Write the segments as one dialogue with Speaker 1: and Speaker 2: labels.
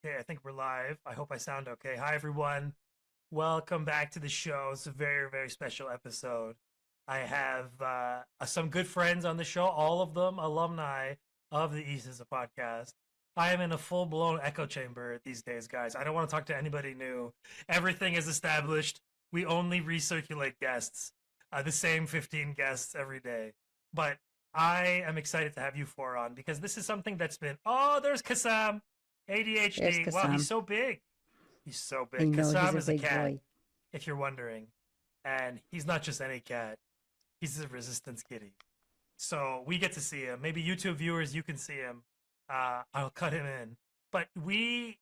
Speaker 1: Okay, I think we're live. I hope I sound okay. Hi, everyone. Welcome back to the show. It's a very, very special episode. I have some good friends on the show, all of them alumni of the East is a podcast. I am in a full blown echo chamber these days, guys. I don't want to talk to anybody new. Everything is established. We only recirculate guests, the same 15 guests every day. But I am excited to have you four on because this is something that's been. Oh, there's Kassam.
Speaker 2: There's
Speaker 1: ADHD. Wow, he's
Speaker 2: Kassam.
Speaker 1: so big. He's so
Speaker 2: I
Speaker 1: big.
Speaker 2: know he's
Speaker 1: Kassam
Speaker 2: a
Speaker 1: is a
Speaker 2: big
Speaker 1: cat,
Speaker 2: boy.
Speaker 1: if you're wondering. And he's not just any cat. He's a resistance kitty. So we get to see him. Maybe YouTube viewers, you can see him. I'll cut him in. But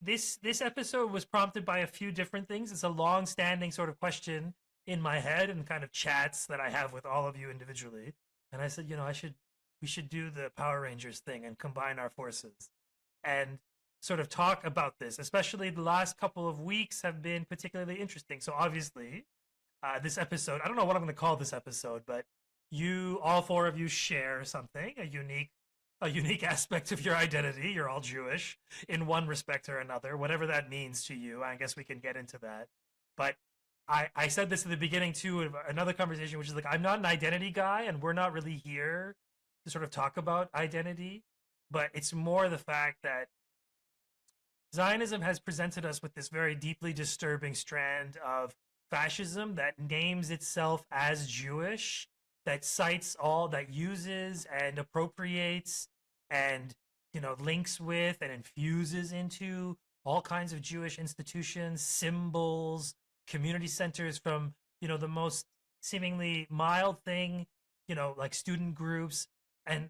Speaker 1: this episode was prompted by a few different things. It's a long-standing sort of question in my head and kind of chats that I have with all of you individually. And I said, we should do the Power Rangers thing and combine our forces. And sort of talk about this, especially the last couple of weeks have been particularly interesting. So obviously, this episode, I don't know what I'm going to call this episode, but all four of you share something, a unique aspect of your identity. You're all Jewish in one respect or another, whatever that means to you. I guess we can get into that. But I said this at the beginning too of another conversation, which is like, I'm not an identity guy and we're not really here to sort of talk about identity, but it's more the fact that Zionism has presented us with this very deeply disturbing strand of fascism that names itself as Jewish, that cites all, that uses and appropriates and, links with and infuses into all kinds of Jewish institutions, symbols, community centers from, the most seemingly mild thing, like student groups, and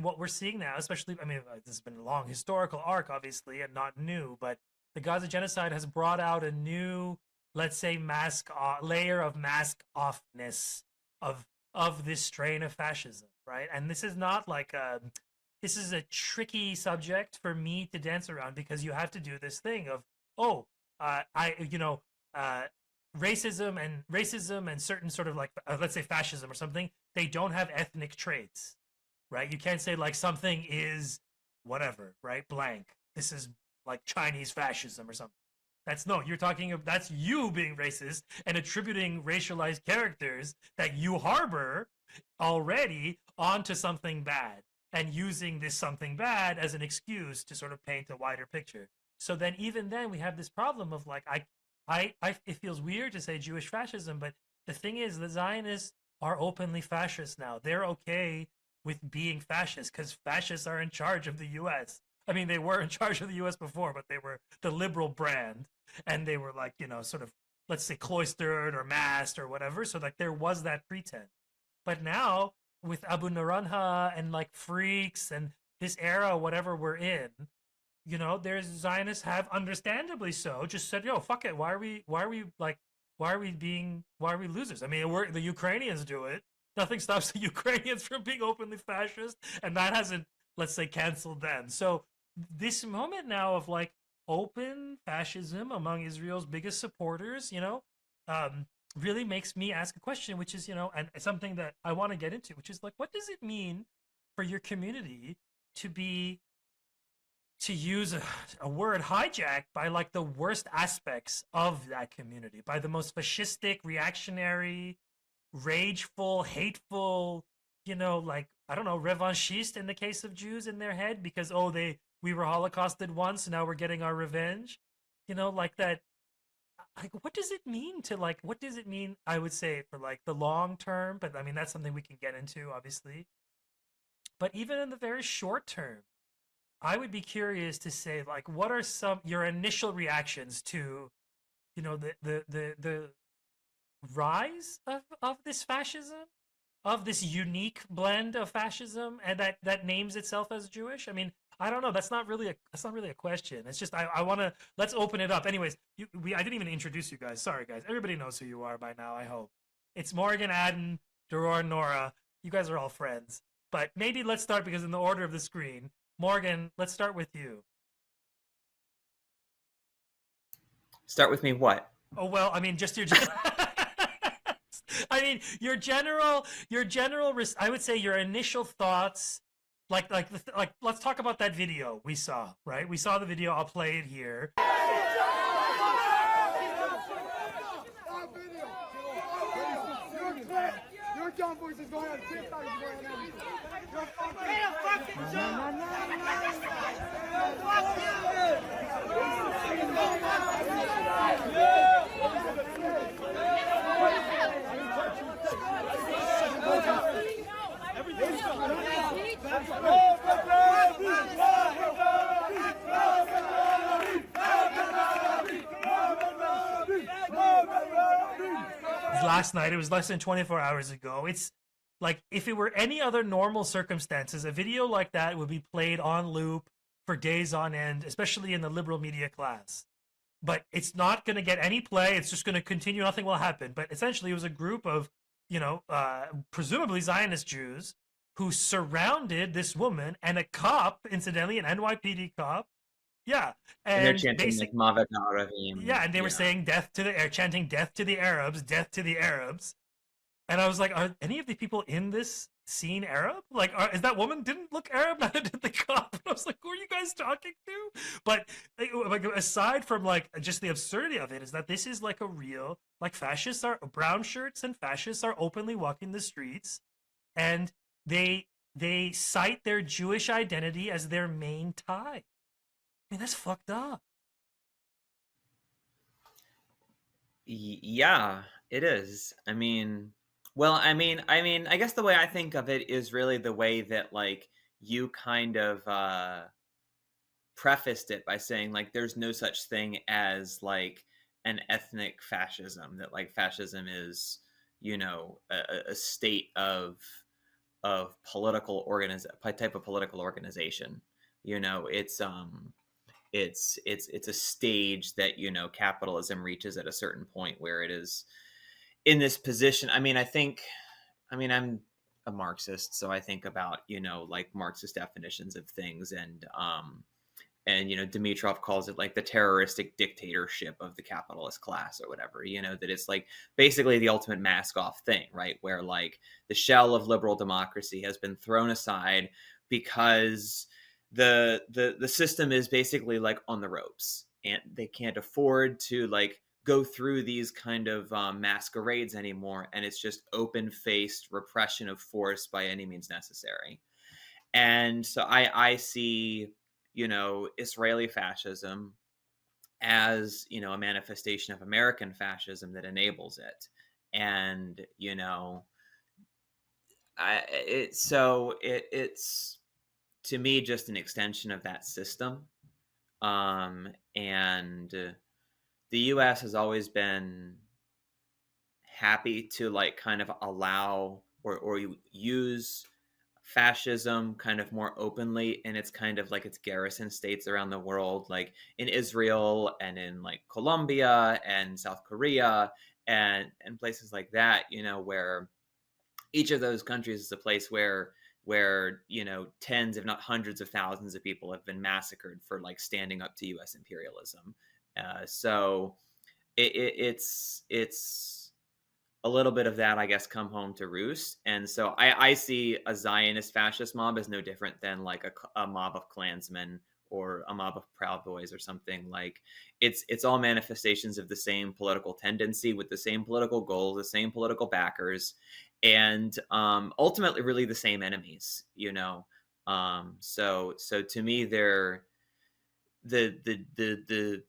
Speaker 1: what we're seeing now, especially, I mean, this has been a long historical arc, obviously, and not new, but the Gaza genocide has brought out a new, let's say, layer of mask offness of this strain of fascism, right? And this is not like this is a tricky subject for me to dance around because you have to do this thing of, racism and certain sort of like, let's say fascism or something, they don't have ethnic traits, right? You can't say like something is whatever, right? Blank. This is like Chinese fascism or something. That's you being racist and attributing racialized characters that you harbor already onto something bad and using this something bad as an excuse to sort of paint a wider picture. So then even then we have this problem of like, it feels weird to say Jewish fascism, but the thing is the Zionists are openly fascist now. They're okay with being fascist because fascists are in charge of the U.S. I mean, they were in charge of the U.S. before, but they were the liberal brand, and they were like, sort of, let's say, cloistered or masked or whatever. So like there was that pretense. But now with Abu Naranha and like freaks and this era, whatever we're in, there's Zionists have understandably so just said, yo, fuck it. Why are we losers? I mean, the Ukrainians do it. Nothing stops the Ukrainians from being openly fascist, and that hasn't, let's say, canceled them. So this moment now of like open fascism among Israel's biggest supporters, really makes me ask a question, which is, and something that I want to get into, which is like, what does it mean for your community to use a word hijacked by like the worst aspects of that community, by the most fascistic, reactionary, rageful, hateful, like, I don't know, revanchist in the case of Jews in their head because, we were Holocausted once, now we're getting our revenge, like that. Like, what does it mean, I would say, for like the long term, but I mean, that's something we can get into, obviously. But even in the very short term, I would be curious to say, like, what are your initial reactions to, the rise of this fascism, of this unique blend of fascism, and that names itself as Jewish? I mean, I don't know. That's not really a question. It's just I want to, let's open it up. Anyways, I didn't even introduce you guys. Sorry, guys. Everybody knows who you are by now, I hope. It's Morgan, Adam, Dror, Nora. You guys are all friends. But maybe let's start because in the order of the screen. Morgan, let's start with you.
Speaker 3: Start with me what?
Speaker 1: Oh, well, I mean, just your I mean, your general, I would say your initial thoughts Like let's talk about that video we saw, right? We saw the video. I'll play it here.
Speaker 2: Your dumb voice is going on TikTok.
Speaker 1: Last night, it was less than 24 hours ago. It's like, if it were any other normal circumstances, a video like that would be played on loop for days on end, especially in the liberal media class. But it's not going to get any play. It's just going to continue. Nothing will happen. But essentially, it was a group of, presumably Zionist Jews who surrounded this woman and a cop, incidentally, an NYPD cop. Yeah.
Speaker 3: And they're chanting like Mavet Ha'aravim.
Speaker 1: Yeah, and they were saying death to the chanting death to the Arabs, death to the Arabs. And I was like, are any of the people in this scene Arab? Like, is that woman didn't look Arab? Neither did the cop. And I was like, who are you guys talking to? But like, aside from like just the absurdity of it, is that this is like a real, like, fascists are, brown shirts and fascists are openly walking the streets, and they cite their Jewish identity as their main tie. I mean, that's fucked up.
Speaker 3: Yeah, it is. I mean, I guess the way I think of it is really the way that like you kind of prefaced it by saying like there's no such thing as like an ethnic fascism, that like fascism is, a state of political type of political organization. It's a stage that capitalism reaches at a certain point where it is in this position. I'm a Marxist, so I think about like Marxist definitions of things, and Dimitrov calls it like the terroristic dictatorship of the capitalist class or whatever. That it's like basically the ultimate mask off thing, right? Where like the shell of liberal democracy has been thrown aside because the system is basically like on the ropes, and they can't afford to like go through these kind of masquerades anymore, and it's just open-faced repression of force by any means necessary. And so I see Israeli fascism as a manifestation of American fascism that enables it. And it's to me just an extension of that system. And the US has always been happy to like kind of allow or use fascism kind of more openly in its kind of like its garrison states around the world, like in Israel and in like Colombia and South Korea and places like that, where each of those countries is a place where tens if not hundreds of thousands of people have been massacred for like standing up to US imperialism. So it's a little bit of that, I guess, come home to roost. And so I see a Zionist fascist mob as no different than like a mob of Klansmen or a mob of Proud Boys or something. Like it's all manifestations of the same political tendency with the same political goals, the same political backers, and ultimately really the same enemies, So to me, they're the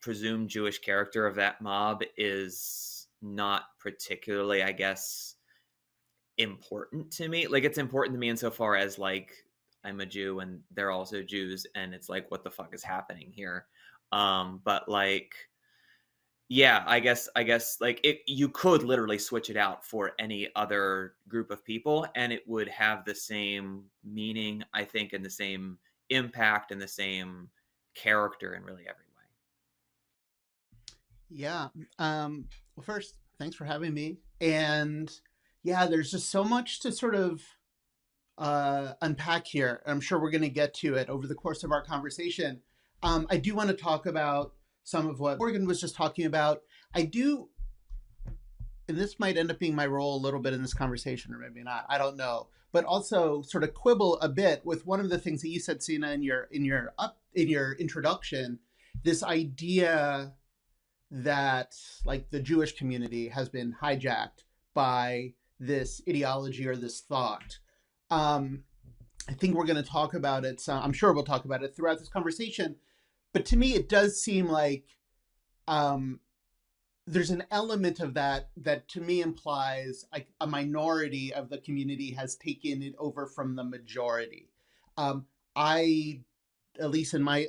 Speaker 3: presumed Jewish character of that mob is not particularly, I guess, important to me. Like, it's important to me insofar as like I'm a Jew and they're also Jews, and it's like, what the fuck is happening here? But like, yeah, I guess like you could literally switch it out for any other group of people and it would have the same meaning, I think, and the same impact and the same character in really every way.
Speaker 4: Yeah. Well, first, thanks for having me. And yeah, there's just so much to sort of unpack here. I'm sure we're going to get to it over the course of our conversation. I do want to talk about some of what Morgan was just talking about. I do and this might end up being my role a little bit in this conversation, or maybe not, I don't know, but also sort of quibble a bit with one of the things that you said, Sina, in your introduction, this idea that like the Jewish community has been hijacked by this ideology or this thought. I think we're going to talk about it. So I'm sure we'll talk about it throughout this conversation. But to me, it does seem like um, there's an element of that that to me implies like a minority of the community has taken it over from the majority. I, at least in my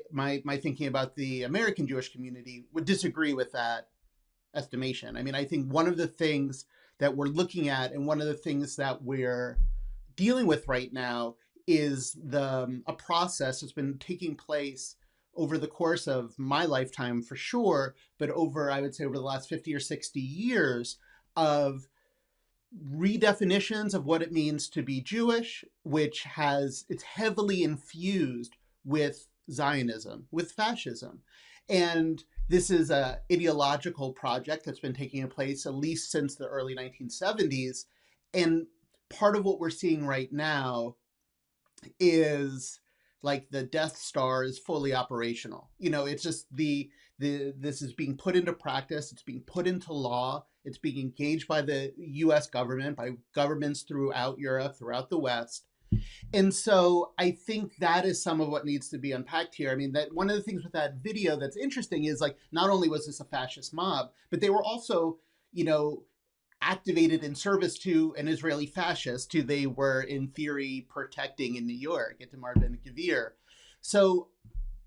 Speaker 4: thinking about the American Jewish community, would disagree with that estimation. I mean, I think one of the things that we're looking at and one of the things that we're dealing with right now is a process that's been taking place over the course of my lifetime for sure, but I would say over the last 50 or 60 years of redefinitions of what it means to be Jewish, it's heavily infused with Zionism, with fascism. And this is an ideological project that's been taking place at least since the early 1970s. And part of what we're seeing right now is like the Death Star is fully operational. It's just this is being put into practice, it's being put into law, it's being engaged by the US government, by governments throughout Europe, throughout the West. And so I think that is some of what needs to be unpacked here. I mean, that one of the things with that video that's interesting is like, not only was this a fascist mob, but they were also, activated in service to an Israeli fascist who they were in theory protecting in New York, Itamar Ben-Gvir. So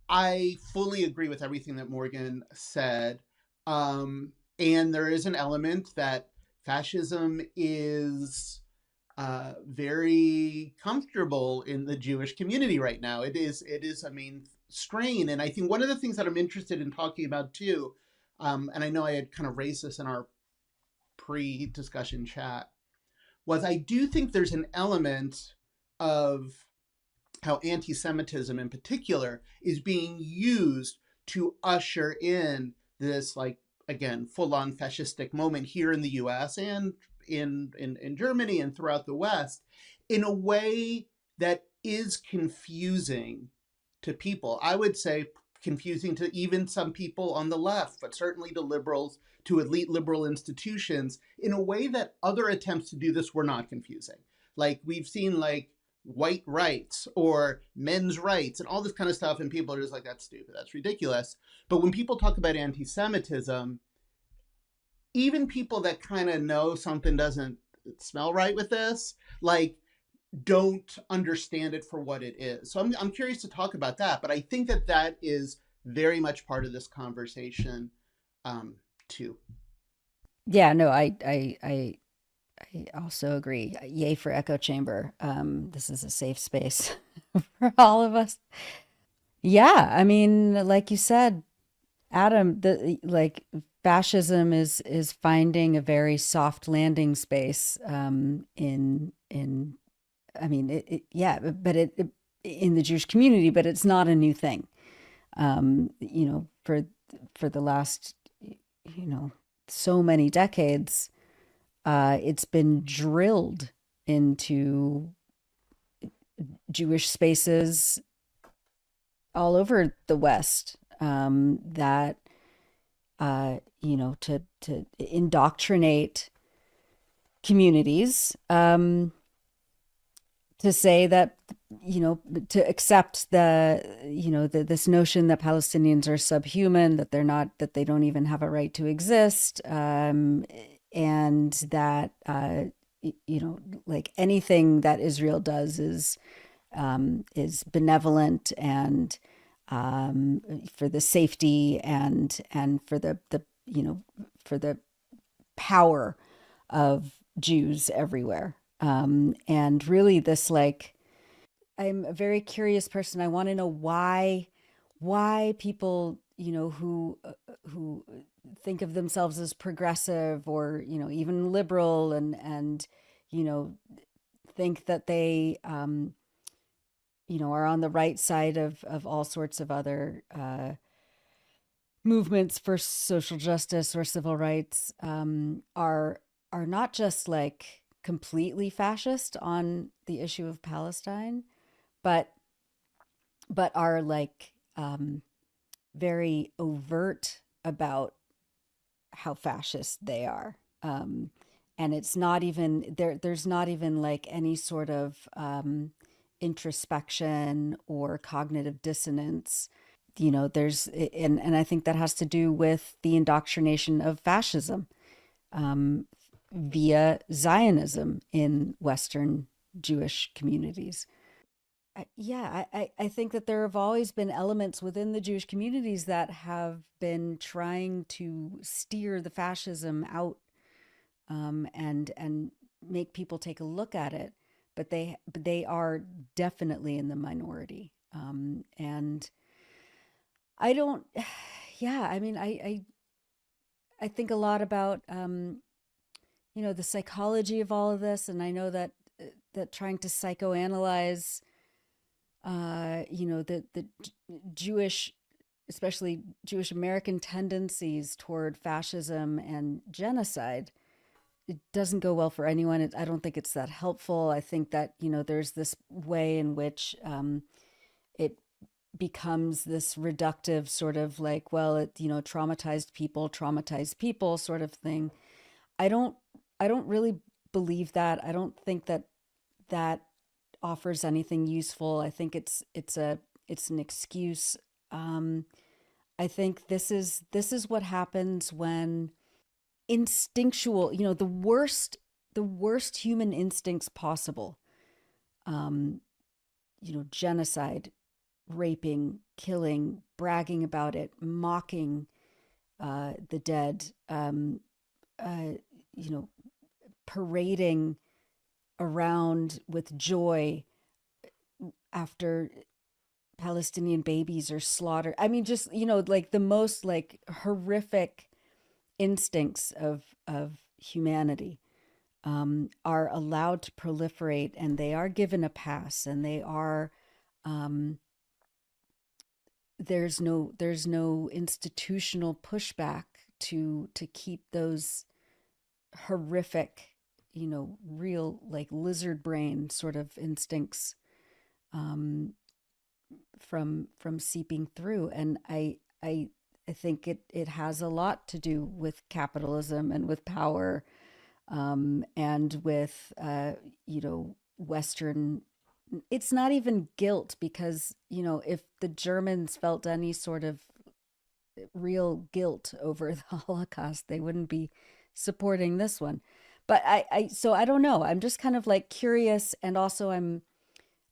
Speaker 4: I fully agree with everything that Morgan said. And there is an element that fascism is very comfortable in the Jewish community right now. It is a main strain. And I think one of the things that I'm interested in talking about too, and I know I had kind of raised this in our pre-discussion chat, was I do think there's an element of how anti-Semitism in particular is being used to usher in this, like, again, full-on fascistic moment here in the US and in Germany and throughout the West in a way that is confusing to people. I would say confusing to even some people on the left, but certainly to liberals, to elite liberal institutions, in a way that other attempts to do this were not confusing. Like we've seen like white rights or men's rights and all this kind of stuff, and people are just like, that's stupid, that's ridiculous. But when people talk about anti-Semitism, even people that kind of know something doesn't smell right with this, like, don't understand it for what it is. So I'm curious to talk about that, but I think that is very much part of this conversation too.
Speaker 5: Yeah, no, I also agree. Yay for echo chamber. This is a safe space for all of us. Yeah, I mean, like you said, Adam, like fascism is finding a very soft landing space in I mean, yeah, but it in the Jewish community, but it's not a new thing. For the last, so many decades, it's been drilled into Jewish spaces all over the West, that, to indoctrinate communities, to say that, to accept this notion that Palestinians are subhuman, that that they don't even have a right to exist, and that, like anything that Israel does is benevolent and for the safety and for the for the power of Jews everywhere. And really this, like, I'm a very curious person. I want to know why people, who think of themselves as progressive or, even liberal and, think that they, are on the right side of all sorts of other, movements for social justice or civil rights, are are not just like completely fascist on the issue of Palestine, but are like very overt about how fascist they are. And it's not even there's not even like any sort of introspection or cognitive dissonance. You know, there's and I think that has to do with the indoctrination of fascism via Zionism in Western Jewish communities. I think that there have always been elements within the Jewish communities that have been trying to steer the fascism out, and make people take a look at it, but they are definitely in the minority. And I don't, yeah, I mean, I think a lot about the psychology of all of this, and I know that trying to psychoanalyze the Jewish, especially Jewish American tendencies toward fascism and genocide, it doesn't go well for anyone. I don't think it's that helpful. I think that, there's this way in which it becomes this reductive sort of like, well, traumatized people sort of thing. I don't really believe that. I don't think that offers anything useful. I think it's an excuse. I think this is what happens when instinctual, the worst human instincts possible, genocide, raping, killing, bragging about it, mocking the dead, parading around with joy after Palestinian babies are slaughtered. I mean, just, like the most like horrific instincts of humanity are allowed to proliferate, and they are given a pass, and they are there's no institutional pushback to keep those horrific, real like lizard brain sort of instincts from seeping through. And I think it has a lot to do with capitalism and with power, and with Western. It's not even guilt, because if the Germans felt any sort of real guilt over the Holocaust, they wouldn't be supporting this one. But so I don't know. I'm just kind of like curious, and also I'm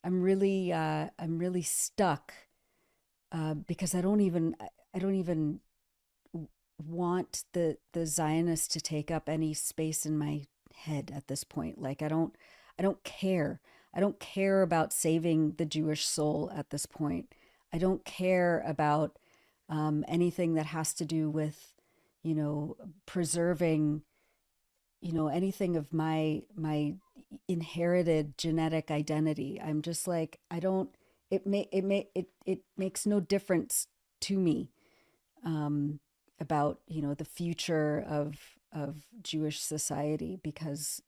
Speaker 5: really stuck because I don't even want the Zionists to take up any space in my head at this point. Like I don't care. I don't care about saving the Jewish soul at this point. I don't care about anything that has to do with preserving anything of my inherited genetic identity. I'm just like, I don't, it makes no difference to me about the future of Jewish society, because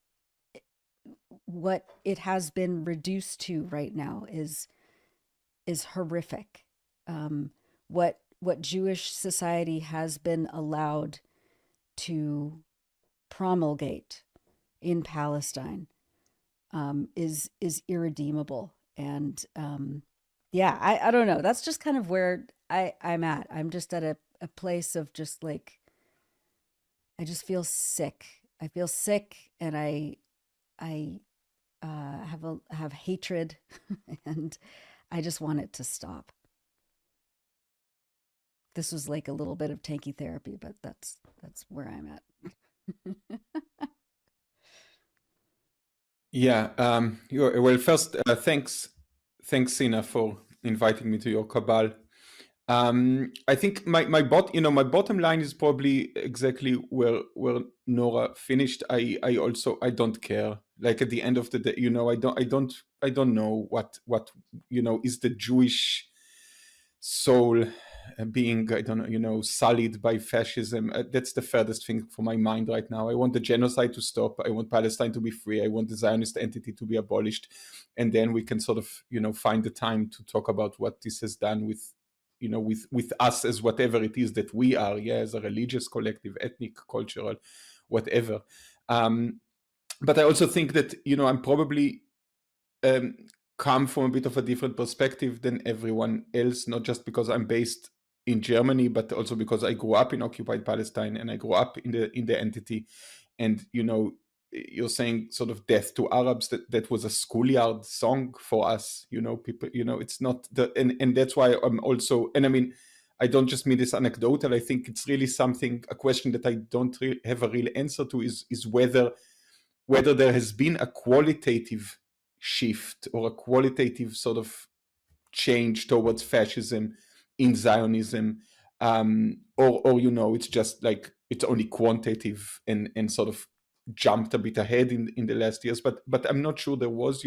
Speaker 5: what it has been reduced to right now is horrific. What Jewish society has been allowed to promulgate in Palestine is irredeemable. And I don't know. That's just kind of where I'm at. I'm just at a place of just like, I just feel sick. I feel sick, and I have hatred, and I just want it to stop. This was like a little bit of tanky therapy, but that's where I'm at.
Speaker 6: Yeah. Well, first, thanks, Sina, for inviting me to your cabal. I think my bottom line is probably exactly where Nora finished. I don't care. Like at the end of the day, I don't know what is the Jewish soul being, I don't know, sullied by fascism. That's the furthest thing from my mind right now. I want the genocide to stop. I want Palestine to be free. I want the Zionist entity to be abolished. And then we can sort of, find the time to talk about what this has done with, with us as whatever it is that we are, as a religious collective, ethnic, cultural, whatever. But I also think that, I'm probably come from a bit of a different perspective than everyone else, not just because I'm based in Germany, but also because I grew up in occupied Palestine and I grew up in the entity. And you're saying sort of death to Arabs, that was a schoolyard song for us, people, it's not and that's why I'm also, and I mean, I don't just mean this anecdotal. I think it's really a question that I don't really have a real answer to, is whether there has been a qualitative shift or a qualitative sort of change towards fascism in Zionism, or it's just like it's only quantitative and sort of jumped a bit ahead in the last years. But I'm not sure there was,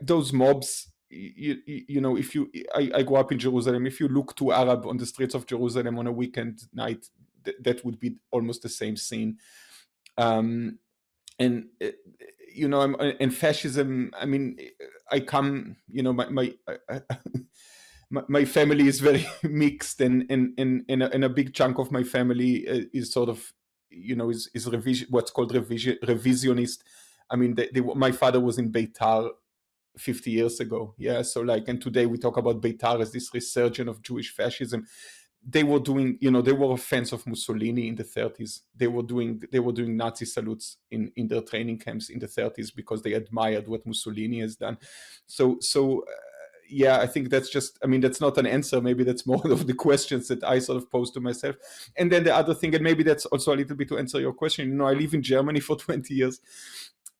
Speaker 6: those mobs. If I grew up in Jerusalem. If you look to Arab on the streets of Jerusalem on a weekend night, that would be almost the same scene. And and fascism, I mean, I come, my family is very mixed, and a big chunk of my family is sort of, is what's called revisionist. I mean, my father was in Beitar 50 years ago. So and today we talk about Beitar as this resurgence of Jewish fascism. They were doing, they were fans of Mussolini in the 30s. They were doing Nazi salutes in their training camps in the 30s because they admired what Mussolini has done. So I think that's just, I mean, that's not an answer. Maybe that's more of the questions that I sort of pose to myself. And then the other thing, and maybe that's also a little bit to answer your question. I live in Germany for 20 years,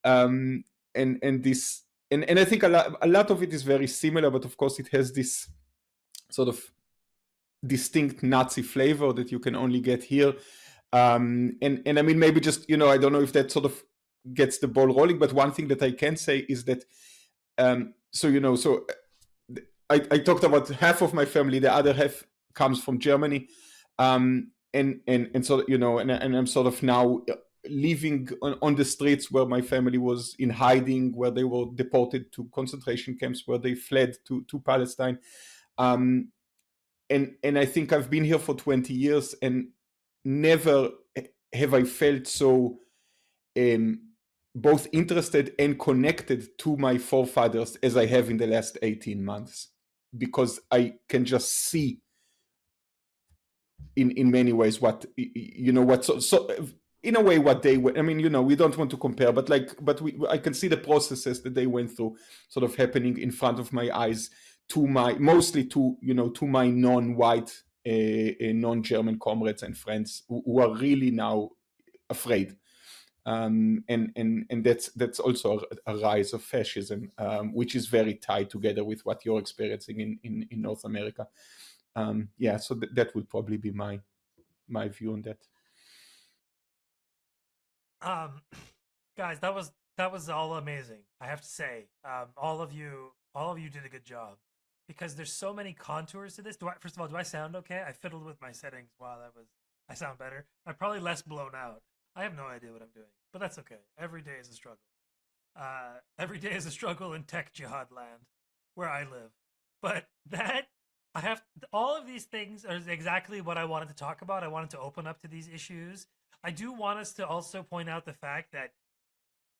Speaker 6: and this, and I think a lot of it is very similar, but of course it has this sort of distinct Nazi flavor that you can only get here. And I mean, maybe just, I don't know if that sort of gets the ball rolling, but one thing that I can say is that, I talked about half of my family, the other half comes from Germany. And so, and I'm sort of now living on the streets where my family was in hiding, where they were deported to concentration camps, where they fled to Palestine. And I think I've been here for 20 years, and never have I felt so both interested and connected to my forefathers as I have in the last 18 months, because I can just see in many ways what, so in a way what they were. I mean, we don't want to compare, but I can see the processes that they went through sort of happening in front of my eyes, mostly to my non-white, non-German comrades and friends who are really now afraid. And that's also a rise of fascism, which is very tied together with what you're experiencing in North America. So that would probably be my view on that.
Speaker 1: Guys, that was all amazing. I have to say, all of you did a good job, because there's so many contours to this. First of all, do I sound okay? I fiddled with my settings while I sound better. I'm probably less blown out. I have no idea what I'm doing, but that's okay. Every day is a struggle. Every day is a struggle in tech jihad land, where I live. But all of these things are exactly what I wanted to talk about. I wanted to open up to these issues. I do want us to also point out the fact that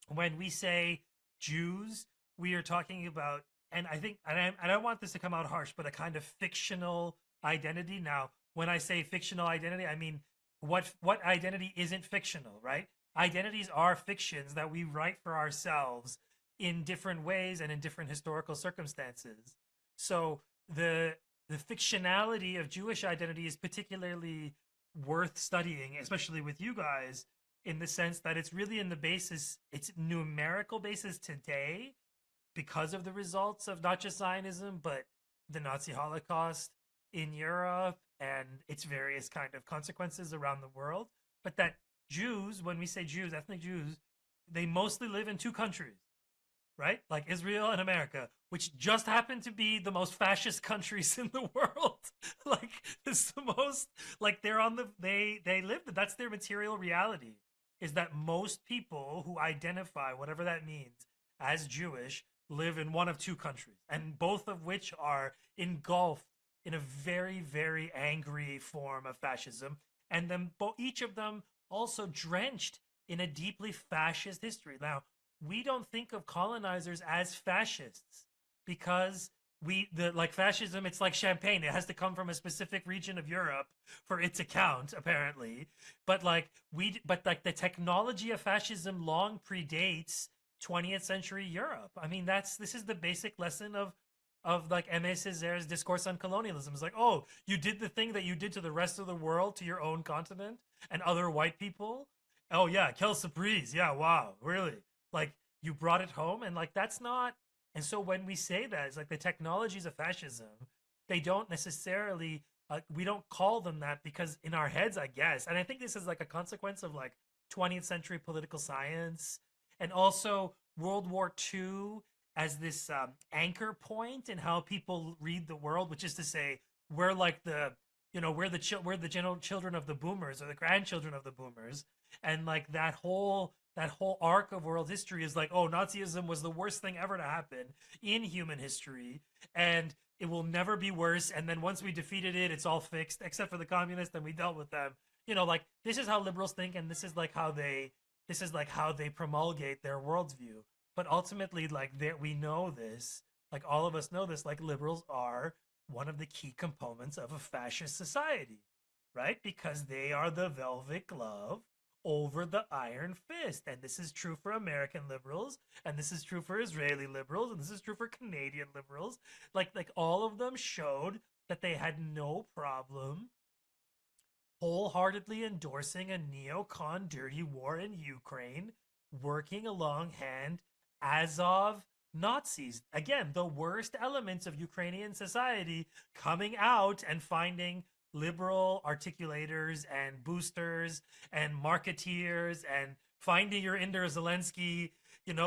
Speaker 1: when we say Jews, we are talking about, and I think, and I don't want this to come out harsh, but a kind of fictional identity. Now, when I say fictional identity, I mean, what identity isn't fictional, right? Identities are fictions that we write for ourselves in different ways and in different historical circumstances. So the fictionality of Jewish identity is particularly worth studying, especially with you guys, in the sense that it's really in the basis, it's numerical basis today, because of the results of not just Zionism, but the Nazi Holocaust in Europe and its various kind of consequences around the world. But that Jews, when we say Jews, ethnic Jews, they mostly live in two countries. right? Like Israel and America, which just happen to be the most fascist countries in the world. Like it's the most like they're on the they live that's their material reality is that most people who identify whatever that means as Jewish live in one of two countries, and both of which are engulfed in a very, very angry form of fascism, and then each of them also drenched in a deeply fascist history. Now, we don't think of colonizers as fascists because the like fascism, it's like champagne. It has to come from a specific region of Europe for it to count, apparently. But like the technology of fascism long predates 20th century Europe. I mean, this is the basic lesson of like Aimé Césaire's discourse on colonialism. It's like, oh, you did the thing that you did to the rest of the world, to your own continent and other white people. Oh yeah, quelle surprise. Yeah, wow, really? Like you brought it home, and like that's not. And so when we say that, it's like the technologies of fascism, they don't necessarily. We don't call them that because in our heads, I guess, and I think this is like a consequence of like 20th century political science and also World War II as this anchor point in how people read the world, which is to say, we're like we're the general children of the boomers or the grandchildren of the boomers, and like that whole arc of world history is like, oh, Nazism was the worst thing ever to happen in human history, and it will never be worse. And then once we defeated it, it's all fixed, except for the communists, and we dealt with them. Like this is how liberals think, and this is like how they promulgate their worldview. But ultimately, like we know this, like all of us know this, like liberals are one of the key components of a fascist society, right? Because they are the velvet glove over the iron fist. And this is true for American liberals, and this is true for Israeli liberals, and this is true for Canadian liberals. Like all of them showed that they had no problem wholeheartedly endorsing a neocon dirty war in Ukraine, working along hand Azov Nazis. Again, the worst elements of Ukrainian society coming out and finding liberal articulators and boosters and marketeers and finding your Inder Zelensky,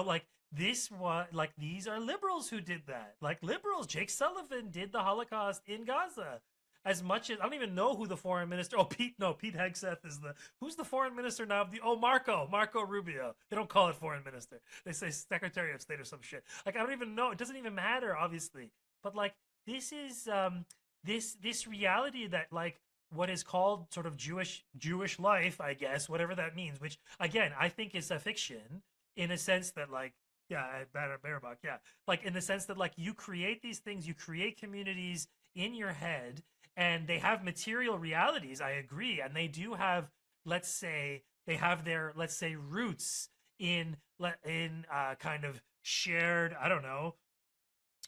Speaker 1: like this was like these are liberals who did that. Like liberals, Jake Sullivan did the Holocaust in Gaza. As much as I don't even know who the foreign minister. Oh, Pete Hegseth is who's the foreign minister now? Marco Rubio. They don't call it foreign minister. They say Secretary of State or some shit. Like I don't even know. It doesn't even matter, obviously. But like this is this reality that like what is called sort of Jewish life, I guess, whatever that means. Which again, I think is a fiction in a sense that like Baerbock, yeah, like in the sense that like you create these things, you create communities in your head and they have material realities. I agree. And they do have, let's say, they have their, let's say, roots in kind of shared, I don't know,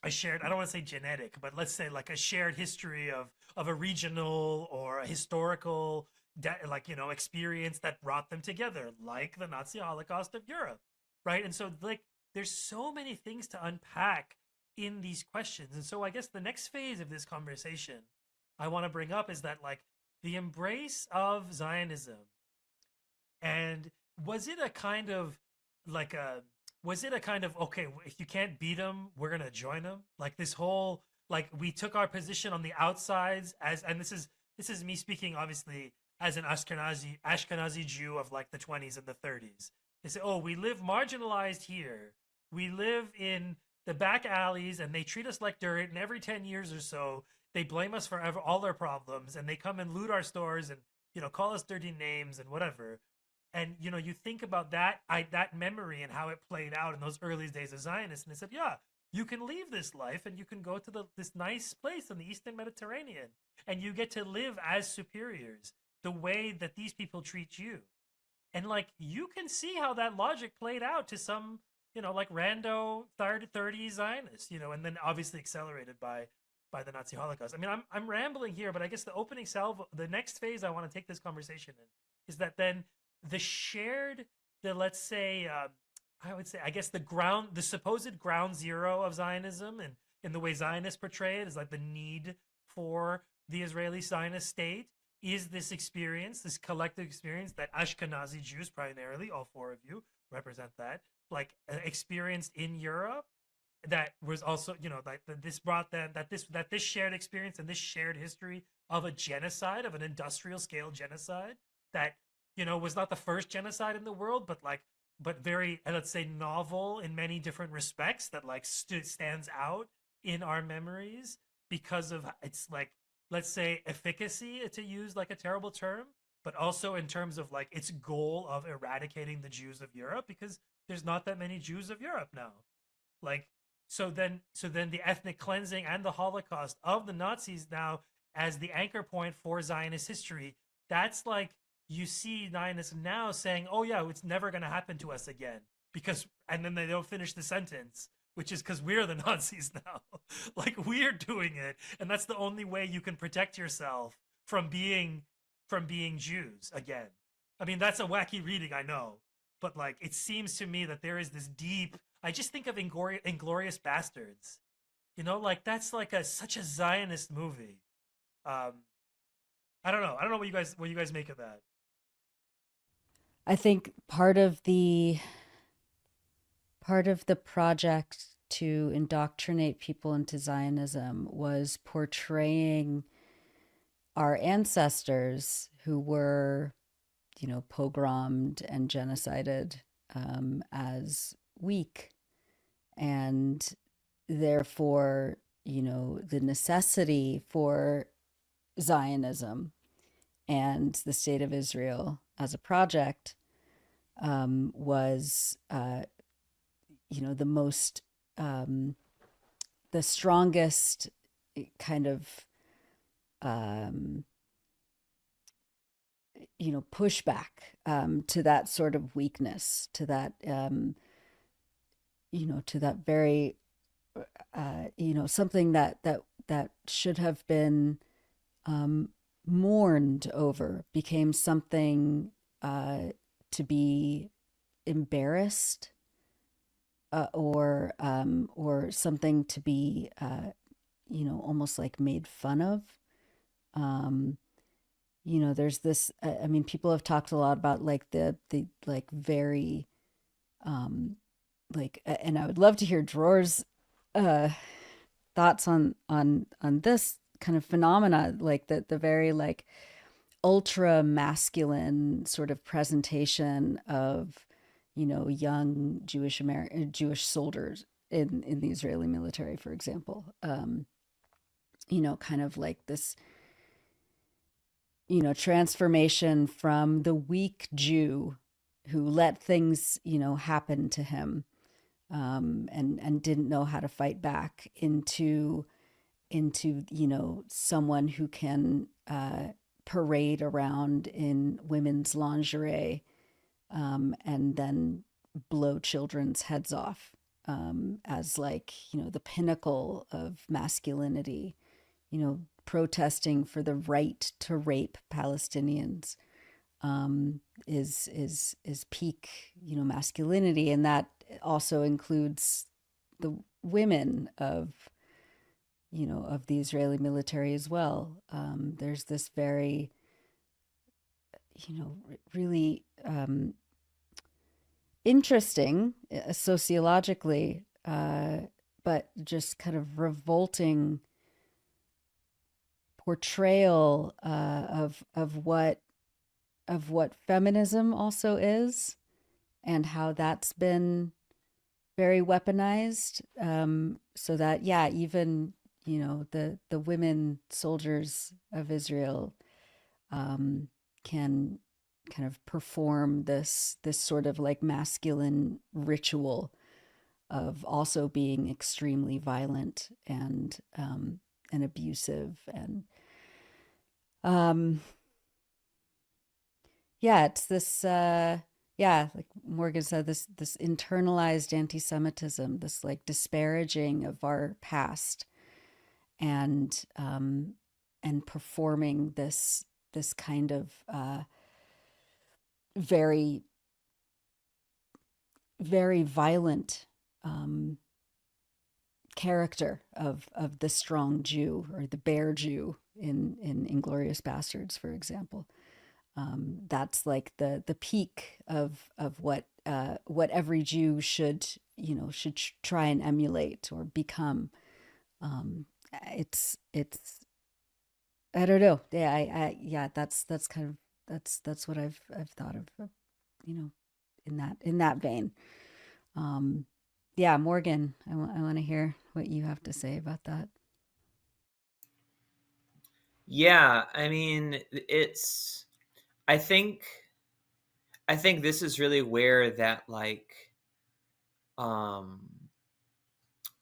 Speaker 1: I don't want to say genetic, but let's say like a shared history of a regional or a historical experience that brought them together, like the Nazi Holocaust of Europe, right? And so like there's so many things to unpack in these questions. And so I guess the next phase of this conversation I want to bring up is that like the embrace of Zionism, and was it a kind of okay, if you can't beat them, we're gonna join them? Like this whole like we took our position on the outsides and this is me speaking obviously as an Ashkenazi Jew of like the 20s and the 30s. They say, oh, we live marginalized here. We live in the back alleys and they treat us like dirt, and every 10 years or so they blame us for all their problems, and they come and loot our stores and call us dirty names and whatever. And you think about that memory and how it played out in those early days of Zionists, and they said, yeah, you can leave this life and you can go to this nice place in the Eastern Mediterranean, and you get to live as superiors the way that these people treat you. And like you can see how that logic played out to some like rando 30 Zionists, and then obviously accelerated by the Nazi Holocaust. I mean, I'm rambling here, but I guess the next phase I want to take this conversation in is that then let's say, I would say, I guess the supposed ground zero of Zionism, and in the way Zionists portray it, is like the need for the Israeli Zionist state is this experience, this collective experience that Ashkenazi Jews primarily, all four of you represent that, like experienced in Europe, that was also, you know, like this brought them, that this shared experience and this shared history of a genocide, of an industrial scale genocide, that, you know, was not the first genocide in the world, but like, but very, let's say, novel in many different respects, that like stands out in our memories because of its, like, let's say, efficacy, to use like a terrible term, but also in terms of like its goal of eradicating the Jews of Europe, because there's not that many Jews of Europe now. Like, so then the ethnic cleansing and the Holocaust of the Nazis now as the anchor point for Zionist history, that's like, you see Zionists now saying, oh yeah, it's never going to happen to us again, because, and then they don't finish the sentence, which is because we're the Nazis now. Like, we're doing it, and that's the only way you can protect yourself from being Jews again. I mean, that's a wacky reading, I know, but like, it seems to me that there is this deep. I just think of Inglorious Bastards. You know, like, that's like such a Zionist movie. I don't know. I don't know what you guys make of that.
Speaker 5: I think part of the project to indoctrinate people into Zionism was portraying our ancestors who were, you know, pogromed and genocided as weak, and therefore, you know, the necessity for Zionism and the state of Israel as a project was, you know, the most, the strongest kind of, you know, pushback to that sort of weakness, to that, you know, to that very, you know, something that should have been mourned over became something to be embarrassed, or something to be, you know, almost like made fun of. You know, there's this. I mean, people have talked a lot about like the like very, like, and I would love to hear Dror's thoughts on this kind of phenomena, like the very like ultra masculine sort of presentation of, you know, young Jewish soldiers in the Israeli military, for example. You know, kind of like this, you know, transformation from the weak Jew who let things, you know, happen to him, and didn't know how to fight back, into, you know, someone who can parade around in women's lingerie, and then blow children's heads off, as like, you know, the pinnacle of masculinity, you know, protesting for the right to rape Palestinians, is peak, you know, masculinity. And that also includes the women of, you know, of the Israeli military as well. There's this very, you know, really interesting sociologically, but just kind of revolting portrayal of what feminism also is, and how that's been very weaponized, so that, yeah, even, you know, the women soldiers of Israel can kind of perform this sort of like masculine ritual of also being extremely violent and abusive, and yeah, it's this, yeah, like Morgan said, this internalized anti-Semitism, this like disparaging of our past, and performing this kind of very, very violent character of the strong Jew, or the bear Jew in Inglorious Bastards, for example. That's like the peak of what what every Jew should try and emulate or become. It's I don't know. Yeah, that's kind of that's what I've thought of, you know, in that vein. Yeah, Morgan, I want to hear what you have to say about that.
Speaker 3: Yeah, I mean, I think this is really where that like um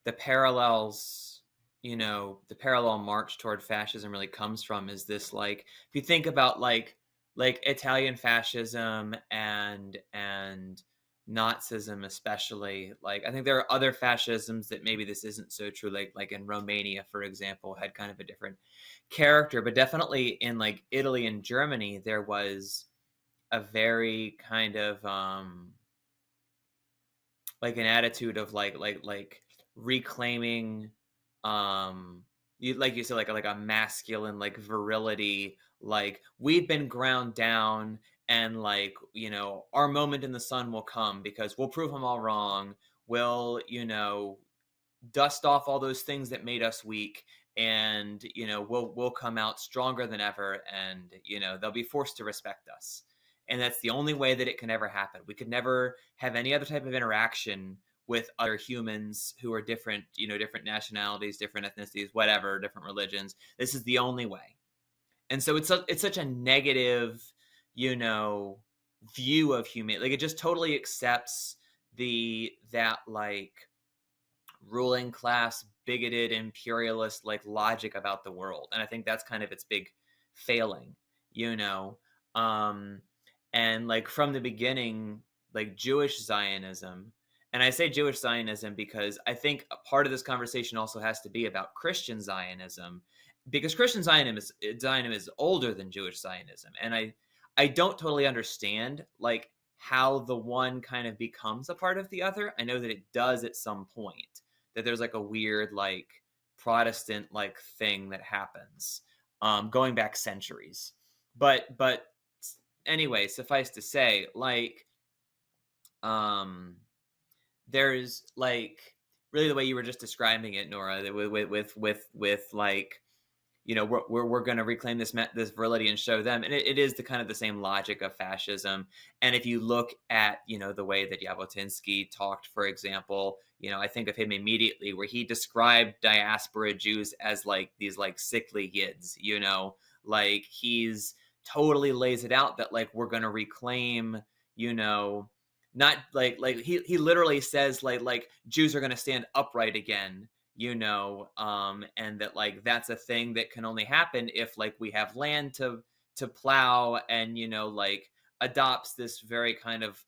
Speaker 3: the parallels, the parallel march toward fascism really comes from, is this, like, if you think about like Italian fascism and Nazism especially, like I think there are other fascisms that maybe this isn't so true, like in Romania, for example, had kind of a different character, but definitely in like Italy and Germany there was a very kind of like an attitude of like reclaiming you, like you said, like a masculine like virility, like we've been ground down, and like, our moment in the sun will come because we'll prove them all wrong. We'll, dust off all those things that made us weak, and we'll come out stronger than ever, and they'll be forced to respect us. And that's the only way that it can ever happen. We could never have any other type of interaction with other humans who are different, different nationalities, different ethnicities, whatever, different religions. This is the only way. And so it's such a negative, view of humanity. Like it just totally accepts that like ruling class, bigoted, imperialist like logic about the world. And I think that's kind of its big failing, um and like from the beginning, like Jewish Zionism, and I say Jewish Zionism because I think a part of this conversation also has to be about Christian Zionism, because Christian Zionism is older than Jewish Zionism, and I don't totally understand like how the one kind of becomes a part of the other. I know that it does at some point, that there's like a weird like Protestant like thing that happens going back centuries. But anyway, suffice to say, like there's like really the way you were just describing it, Nora, that with like, we're going to reclaim this virility and show them, and it is the kind of the same logic of fascism. And if you look at the way that Jabotinsky talked, for example, I think of him immediately, where he described diaspora Jews as like these like sickly kids, like he's totally lays it out that like we're going to reclaim, not like he literally says like Jews are going to stand upright again, and that like that's a thing that can only happen if like we have land to plow, and like adopts this very kind of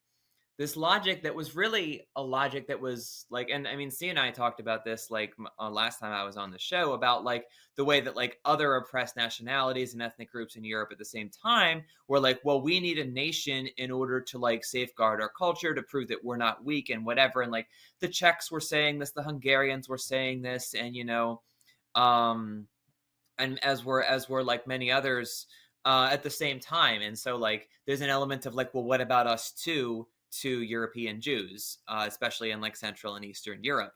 Speaker 3: this logic that was really a logic that was like, and I mean, C and I talked about this like last time I was on the show, about like the way that like other oppressed nationalities and ethnic groups in Europe at the same time were like, well, we need a nation in order to like safeguard our culture, to prove that we're not weak and whatever. And like the Czechs were saying this, the Hungarians were saying this, and and as were like many others at the same time. And so like there's an element of like, well, what about us too, to European Jews, especially in like Central and Eastern Europe,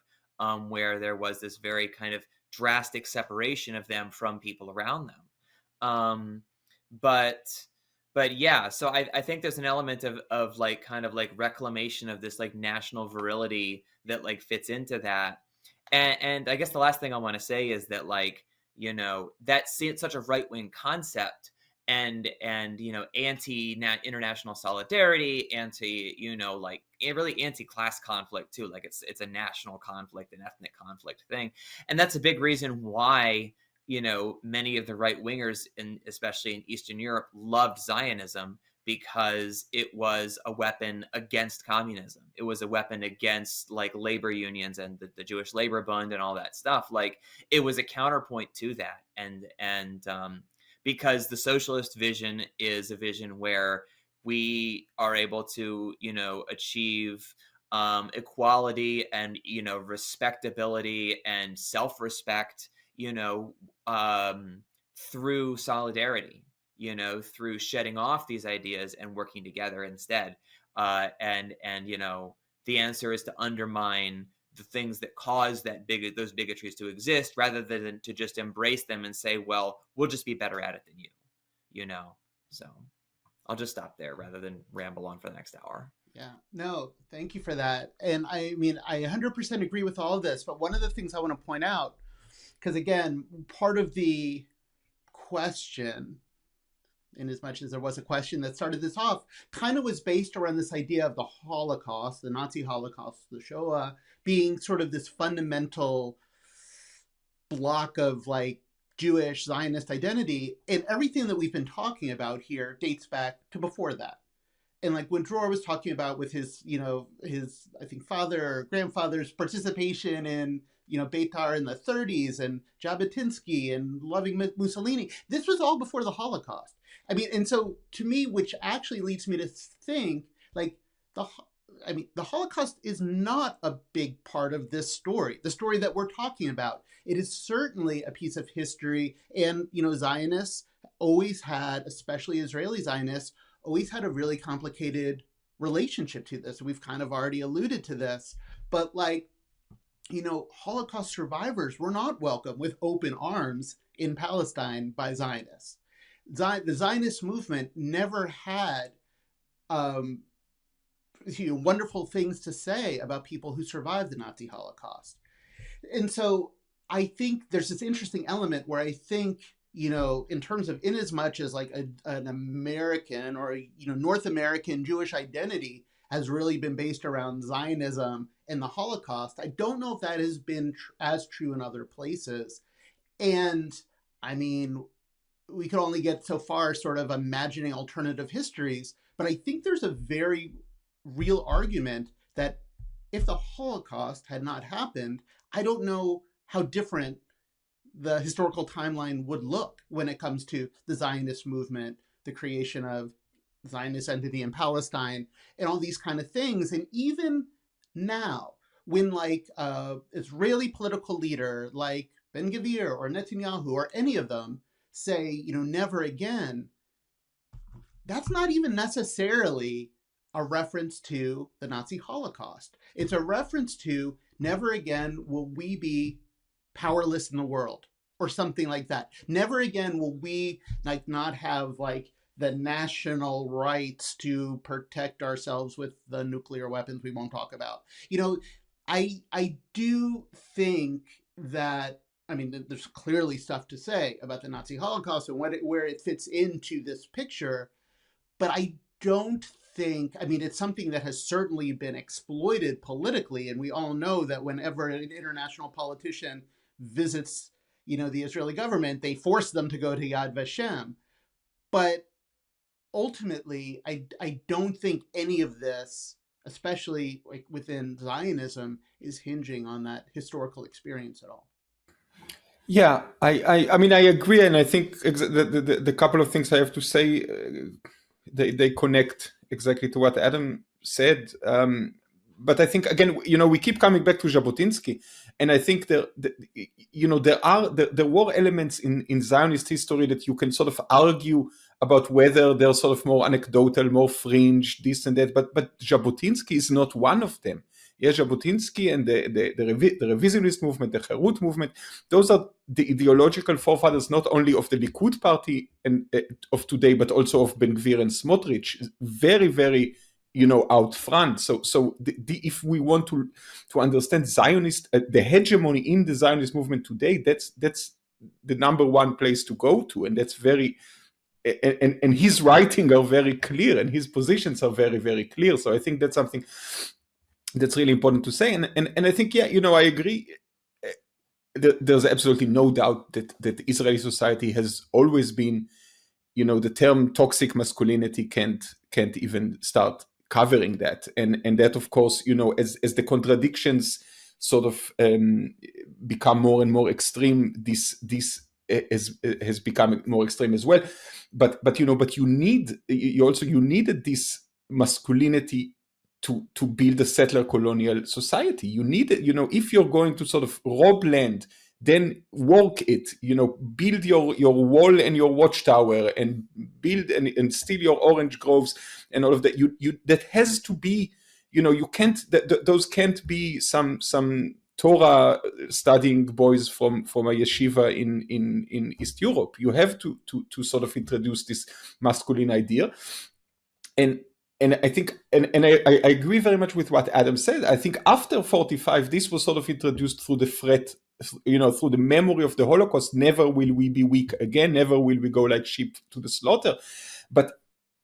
Speaker 3: where there was this very kind of drastic separation of them from people around them. But yeah, so I think there's an element of like kind of like reclamation of this like national virility that like fits into that. And I guess the last thing I want to say is that like, that's such a right-wing concept, and anti international solidarity, anti like really anti-class conflict too. Like it's a national conflict, an ethnic conflict thing, and that's a big reason why many of the right wingers, especially in Eastern Europe, loved Zionism, because it was a weapon against communism. It was a weapon against like labor unions and the Jewish Labor Bund and all that stuff. Like it was a counterpoint to that, and because the socialist vision is a vision where we are able to achieve equality and respectability and self-respect through solidarity, through shedding off these ideas and working together instead. and the answer is to undermine the things that cause those bigotries to exist, rather than to just embrace them and say, well, we'll just be better at it than you. So I'll just stop there rather than ramble on for the next hour.
Speaker 4: Yeah, no, thank you for that. And I mean, I 100% agree with all of this, but one of the things I want to point out, because again, part of the question, in as much as there was a question that started this off, kind of was based around this idea of the Holocaust, the Nazi Holocaust, the Shoah, being sort of this fundamental block of like Jewish Zionist identity. And everything that we've been talking about here dates back to before that. And like when Dror was talking about with his, his, I think, father or grandfather's participation in, Beitar in the 30s and Jabotinsky and loving Mussolini, this was all before the Holocaust. I mean, and so to me, which actually leads me to think like the Holocaust is not a big part of this story, the story that we're talking about. It is certainly a piece of history. And, Zionists always had, especially Israeli Zionists, always had a really complicated relationship to this. We've kind of already alluded to this, but like, Holocaust survivors were not welcome with open arms in Palestine by Zionists. The Zionist movement never had wonderful things to say about people who survived the Nazi Holocaust. And so I think there's this interesting element where I think, in terms of in as much as like an American or, North American Jewish identity has really been based around Zionism and the Holocaust, I don't know if that has been as true in other places. And I mean, we could only get so far sort of imagining alternative histories, but I think there's a very real argument that if the Holocaust had not happened, I don't know how different the historical timeline would look when it comes to the Zionist movement, the creation of Zionist entity in Palestine, and all these kind of things. And even now, when like Israeli political leader like Ben-Gvir or Netanyahu or any of them say, never again, that's not even necessarily a reference to the Nazi Holocaust. It's a reference to never again will we be powerless in the world or something like that. Never again will we like not have like the national rights to protect ourselves with the nuclear weapons we won't talk about. I do think that, I mean, there's clearly stuff to say about the Nazi Holocaust and where it fits into this picture, but I don't think, I mean, it's something that has certainly been exploited politically, and we all know that whenever an international politician visits, the Israeli government, they force them to go to Yad Vashem. But ultimately, I don't think any of this, especially like within Zionism, is hinging on that historical experience at all.
Speaker 6: Yeah, I mean, I agree, and I think the couple of things I have to say, they connect exactly to what Adam said. But I think again, we keep coming back to Jabotinsky, and I think there were elements in Zionist history that you can sort of argue about whether they're sort of more anecdotal, more fringe, this and that. But Jabotinsky is not one of them. Yeah, Jabotinsky and the revisionist movement, the Herut movement, those are the ideological forefathers not only of the Likud party and of today, but also of Ben-Gvir and Smotrich. Very, very, out front. So if we want to understand Zionist, the hegemony in the Zionist movement today, that's the number one place to go to, and that's very. And his writing are very clear, and his positions are very, very clear. So I think that's something that's really important to say. And I think, I agree. There's absolutely no doubt that Israeli society has always been, the term toxic masculinity can't even start covering that. And that, of course, as the contradictions sort of become more and more extreme, this has become more extreme as well. But you needed this masculinity to build a settler colonial society. You need, if you're going to sort of rob land then work it, build your wall and your watchtower, and build and steal your orange groves and all of that. That has to be, you can't, those can't be some Torah studying boys from a yeshiva in East Europe. You have to sort of introduce this masculine idea. And I think, and I agree very much with what Adam said. I think after 45, this was sort of introduced through the threat, through the memory of the Holocaust. Never will we be weak again. Never will we go like sheep to the slaughter. But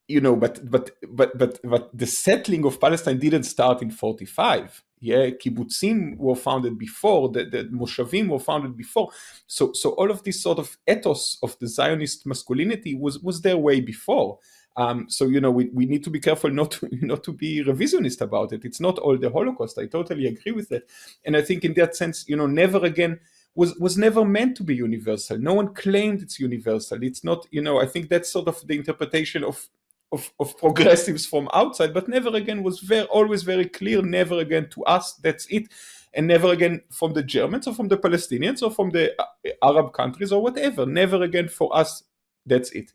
Speaker 6: the settling of Palestine didn't start in 45. Yeah, kibbutzim were founded before, the moshavim were founded before. So all of this sort of ethos of the Zionist masculinity was there way before. So we need to be careful not to be revisionist about it. It's not all the Holocaust. I totally agree with that. And I think in that sense, never again was never meant to be universal. No one claimed it's universal. It's not, I think that's sort of the interpretation of progressives from outside, but never again was always very clear, never again to us, that's it. And never again from the Germans or from the Palestinians or from the Arab countries or whatever. Never again for us, that's it.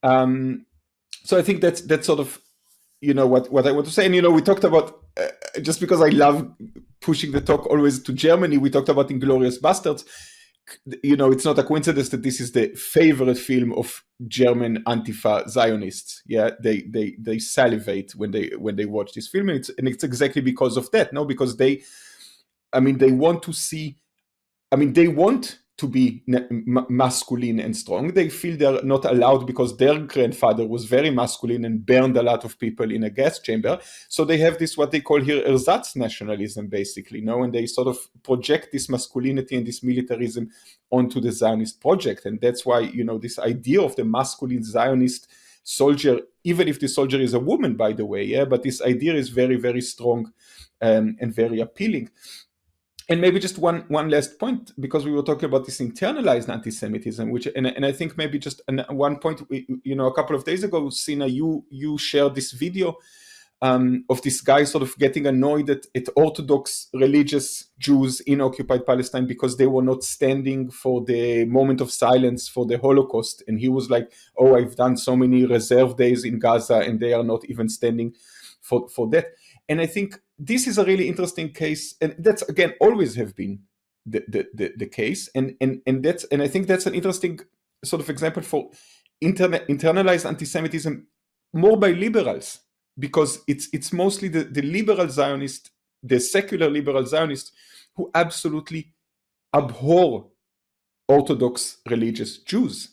Speaker 6: So I think that's sort of, what I want to say. And, we talked about, just because I love pushing the talk always to Germany, we talked about Inglourious Bastards. It's not a coincidence that this is the favorite film of German Antifa Zionists. Yeah, they salivate when they watch this film, and it's exactly because of that. No, because they want to be masculine and strong. They feel they're not allowed because their grandfather was very masculine and burned a lot of people in a gas chamber. So they have this, what they call here, ersatz nationalism, basically, and they sort of project this masculinity and this militarism onto the Zionist project. And that's why, this idea of the masculine Zionist soldier, even if the soldier is a woman, by the way, yeah, but this idea is very, very strong and very appealing. And maybe just one last point, because we were talking about this internalized anti-Semitism, and I think maybe just one point, a couple of days ago, Sina, you shared this video of this guy sort of getting annoyed at Orthodox religious Jews in occupied Palestine because they were not standing for the moment of silence for the Holocaust. And he was like, oh, I've done so many reserve days in Gaza and they are not even standing for that. And I think this is a really interesting case, and that's again always have been the case, and I think that's an interesting sort of example for internalized anti-Semitism, more by liberals, because it's mostly the liberal Zionist, the secular liberal Zionist, who absolutely abhor Orthodox religious Jews.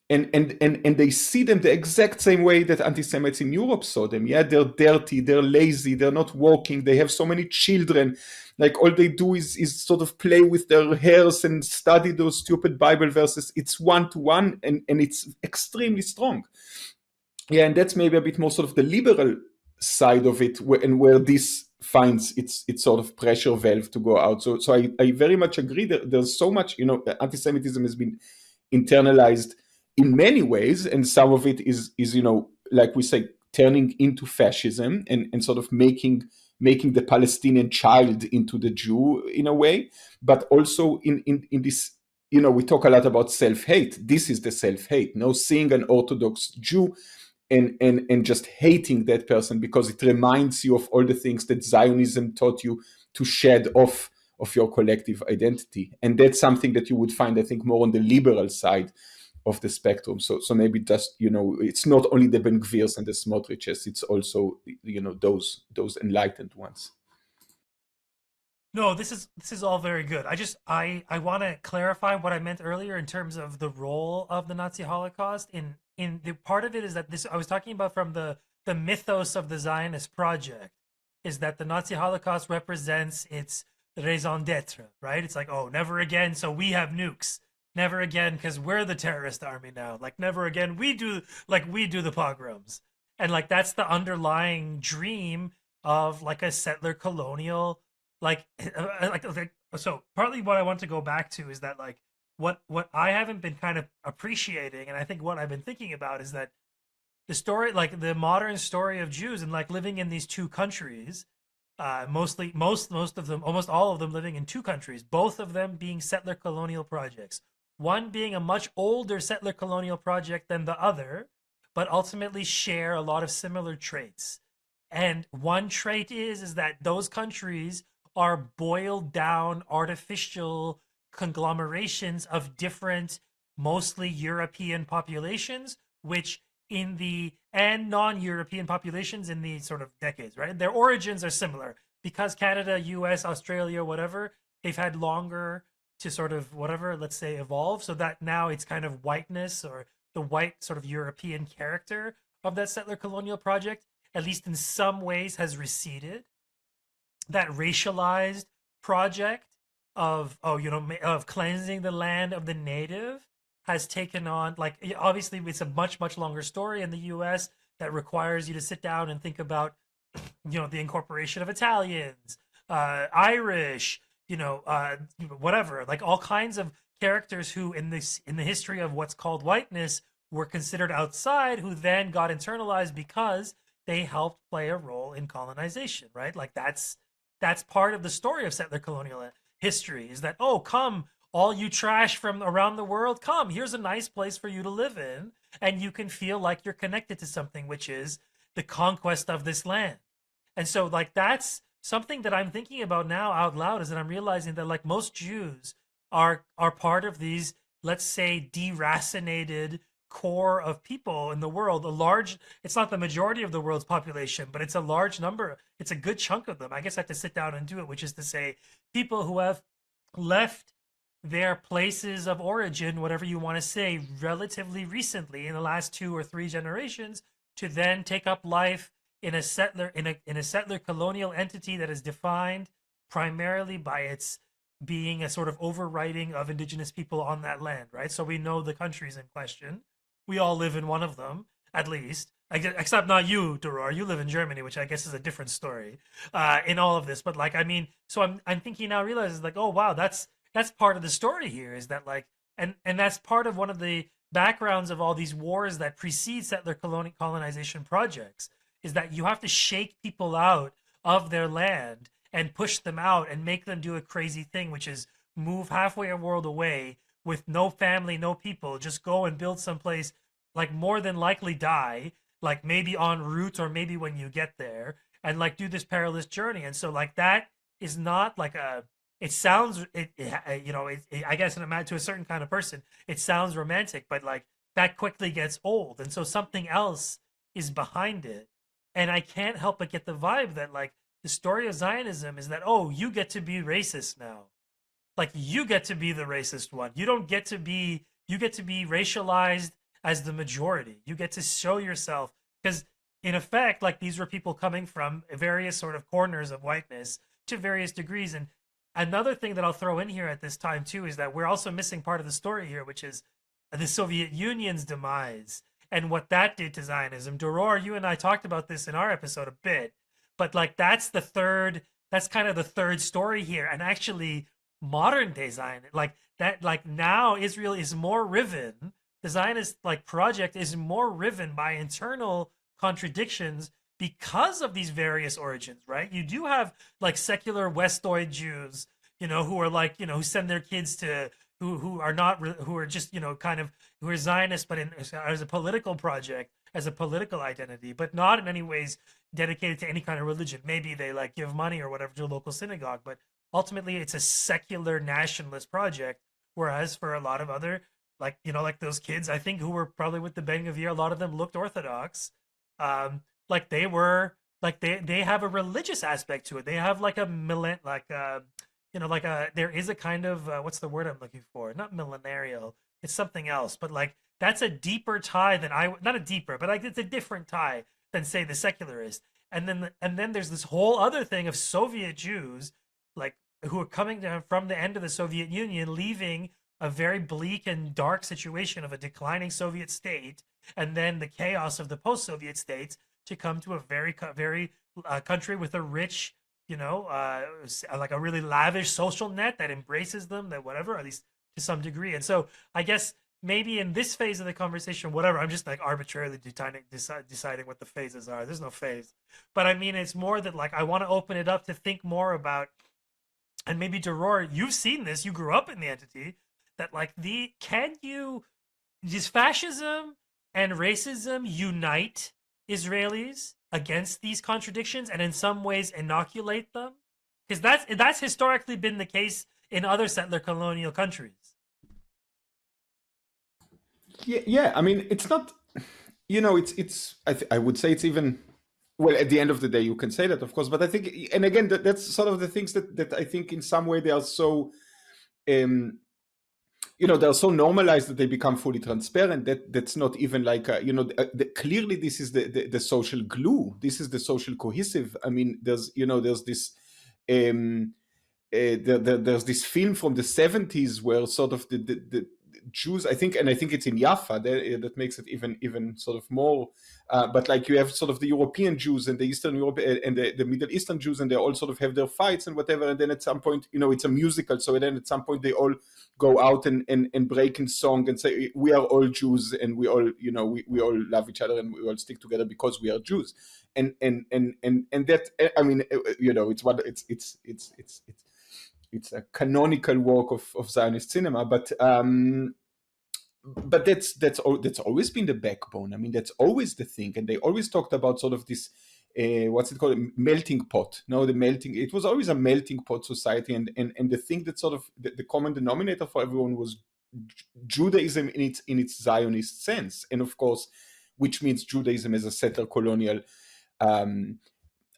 Speaker 6: And they see them the exact same way that anti-Semites in Europe saw them. Yeah, they're dirty, they're lazy, they're not working, they have so many children. Like all they do is sort of play with their hairs and study those stupid Bible verses. It's one-to-one, and it's extremely strong. Yeah, and that's maybe a bit more sort of the liberal side of it, where this finds its sort of pressure valve to go out. So I very much agree that there's so much, anti-Semitism has been internalized in many ways, and some of it is like we say, turning into fascism and sort of making the Palestinian child into the Jew in a way, but also in this, we talk a lot about self-hate. This is the self-hate, seeing an Orthodox Jew and just hating that person because it reminds you of all the things that Zionism taught you to shed off of your collective identity. And that's something that you would find, I think, more on the liberal side of the spectrum. So maybe just, it's not only the Ben Gvirs and the Smotriches, it's also, those enlightened ones.
Speaker 1: No, this is all very good. I want to clarify what I meant earlier in terms of the role of the Nazi Holocaust. In the part of it is that this, I was talking about from the mythos of the Zionist project, is that the Nazi Holocaust represents its raison d'etre, right? It's like, oh, never again, so we have nukes. Never again, because we're the terrorist army now. Like, never again, we do the pogroms. And like, that's the underlying dream of like a settler colonial, so partly what I want to go back to is that like, what I haven't been kind of appreciating, and I think what I've been thinking about is that the story, like the modern story of Jews and like living in these two countries, most of them, almost all of them living in two countries, both of them being settler colonial projects. One being a much older settler colonial project than the other, but ultimately share a lot of similar traits. And one trait is that those countries are boiled down artificial conglomerations of different, mostly European populations, which in the and non-European populations in the sort of decades, right? Their origins are similar because Canada, US, Australia, whatever, they've had longer to sort of whatever, let's say, evolve, so that now it's kind of whiteness or the white sort of European character of that settler colonial project, at least in some ways, has receded. That racialized project of of cleansing the land of the native has taken on, like, obviously it's a much longer story in the US that requires you to sit down and think about the incorporation of Italians, Irish, whatever, like all kinds of characters who in the history of what's called whiteness were considered outside, who then got internalized because they helped play a role in colonization, right? Like that's part of the story of settler colonial history, is that, oh, come, all you trash from around the world, come, here's a nice place for you to live in, and you can feel like you're connected to something, which is the conquest of this land. And so, like, that's something that I'm thinking about now out loud, is that I'm realizing that, like, most Jews are part of these, let's say, deracinated core of people in the world. It's not the majority of the world's population, but it's a large number. It's a good chunk of them. I guess I have to sit down and do it, which is to say, people who have left their places of origin, whatever you want to say, relatively recently in the last 2 or 3 generations, to then take up life in a settler colonial entity that is defined primarily by its being a sort of overwriting of indigenous people on that land, right? So we know the countries in question. We all live in one of them, at least. Except not you, Dror. You live in Germany, which I guess is a different story in all of this. But like, I mean, so I'm thinking now, realizes like, oh wow, that's part of the story here, is that like, and that's part of one of the backgrounds of all these wars that precede settler colonization projects, is that you have to shake people out of their land and push them out and make them do a crazy thing, which is move halfway a world away with no family, no people, just go and build someplace, like more than likely die, like maybe en route or maybe when you get there, and like do this perilous journey. And so like that is not like it sounds, I guess to a certain kind of person, it sounds romantic, but like that quickly gets old. And so something else is behind it. And I can't help but get the vibe that like the story of Zionism is that, oh, you get to be racist now. Like you get to be the racist one. You get to be racialized as the majority. You get to show yourself, because in effect, like these were people coming from various sort of corners of whiteness to various degrees. And another thing that I'll throw in here at this time too is that we're also missing part of the story here, which is the Soviet Union's demise and what that did to Zionism. Dror, you and I talked about this in our episode a bit, but like that's kind of the third story here. And actually modern day Zionism, like that, like now Israel is more riven. The Zionist like project is more riven by internal contradictions because of these various origins, right? You do have like secular Westoid Jews, who are like, who send their kids to, who are not, who are just, kind of, who are Zionists, but as a political project, as a political identity, but not in any ways dedicated to any kind of religion. Maybe they like give money or whatever to a local synagogue, but ultimately it's a secular nationalist project. Whereas for a lot of other, like, like those kids, I think, who were probably with the Ben Gvir, a lot of them looked Orthodox. Like they were, like they have a religious aspect to it. They have like a there is a kind of, what's the word I'm looking for? Not millenarial. It's something else, but like, that's a deeper tie than not a deeper, but like it's a different tie than say the secularist. And then there's this whole other thing of Soviet Jews, like who are coming down from the end of the Soviet Union, leaving a very bleak and dark situation of a declining Soviet state, and then the chaos of the post-Soviet states, to come to a very country with a rich, like a really lavish social net that embraces them, that whatever, at least to some degree. And so I guess maybe in this phase of the conversation, whatever, I'm just like arbitrarily deciding what the phases are. There's no phase. But I mean, it's more that like I want to open it up to think more about, and maybe Dror, you've seen this, you grew up in the entity, that like does fascism and racism unite Israelis against these contradictions and in some ways inoculate them? Because that's historically been the case in other settler colonial countries.
Speaker 6: Yeah. I mean, it's not. It's. I would say it's even. Well, at the end of the day, you can say that, of course. But I think, and again, that's sort of the things that I think in some way they are so. They're so normalized that they become fully transparent. That's not even like clearly this is the social glue. This is the social cohesive. I mean, there's this. There's this film from the 70s where sort of the Jews, I think it's in Jaffa that makes it even sort of more. But like you have sort of the European Jews and the Eastern Europe and the Middle Eastern Jews, and they all sort of have their fights and whatever. And then at some point, it's a musical. So then at some point they all go out and break in song and say, we are all Jews and we all, we all love each other and we all stick together because we are Jews. And that, I mean, it's a canonical work of Zionist cinema, but that's always been the backbone. I mean, that's always the thing, and they always talked about sort of this what's it called, melting pot. No, it was always a melting pot society, and the thing that sort of the common denominator for everyone was Judaism in its Zionist sense, and of course, which means Judaism as a settler colonial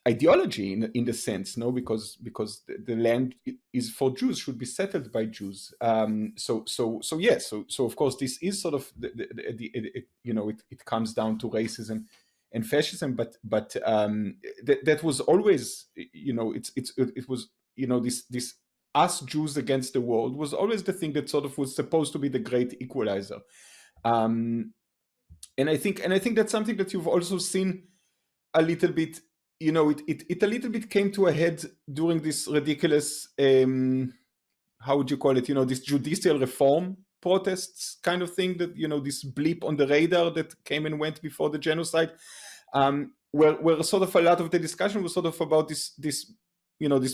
Speaker 6: ideology in the sense, no, because the land is for Jews, should be settled by Jews. So of course this is sort of it comes down to racism and fascism, but that was always, it was, this us Jews against the world was always the thing that sort of was supposed to be the great equalizer. And I think that's something that you've also seen a little bit. It a little bit came to a head during this ridiculous, how would you call it? This judicial reform protests kind of thing, that this blip on the radar that came and went before the genocide, where sort of a lot of the discussion was sort of about this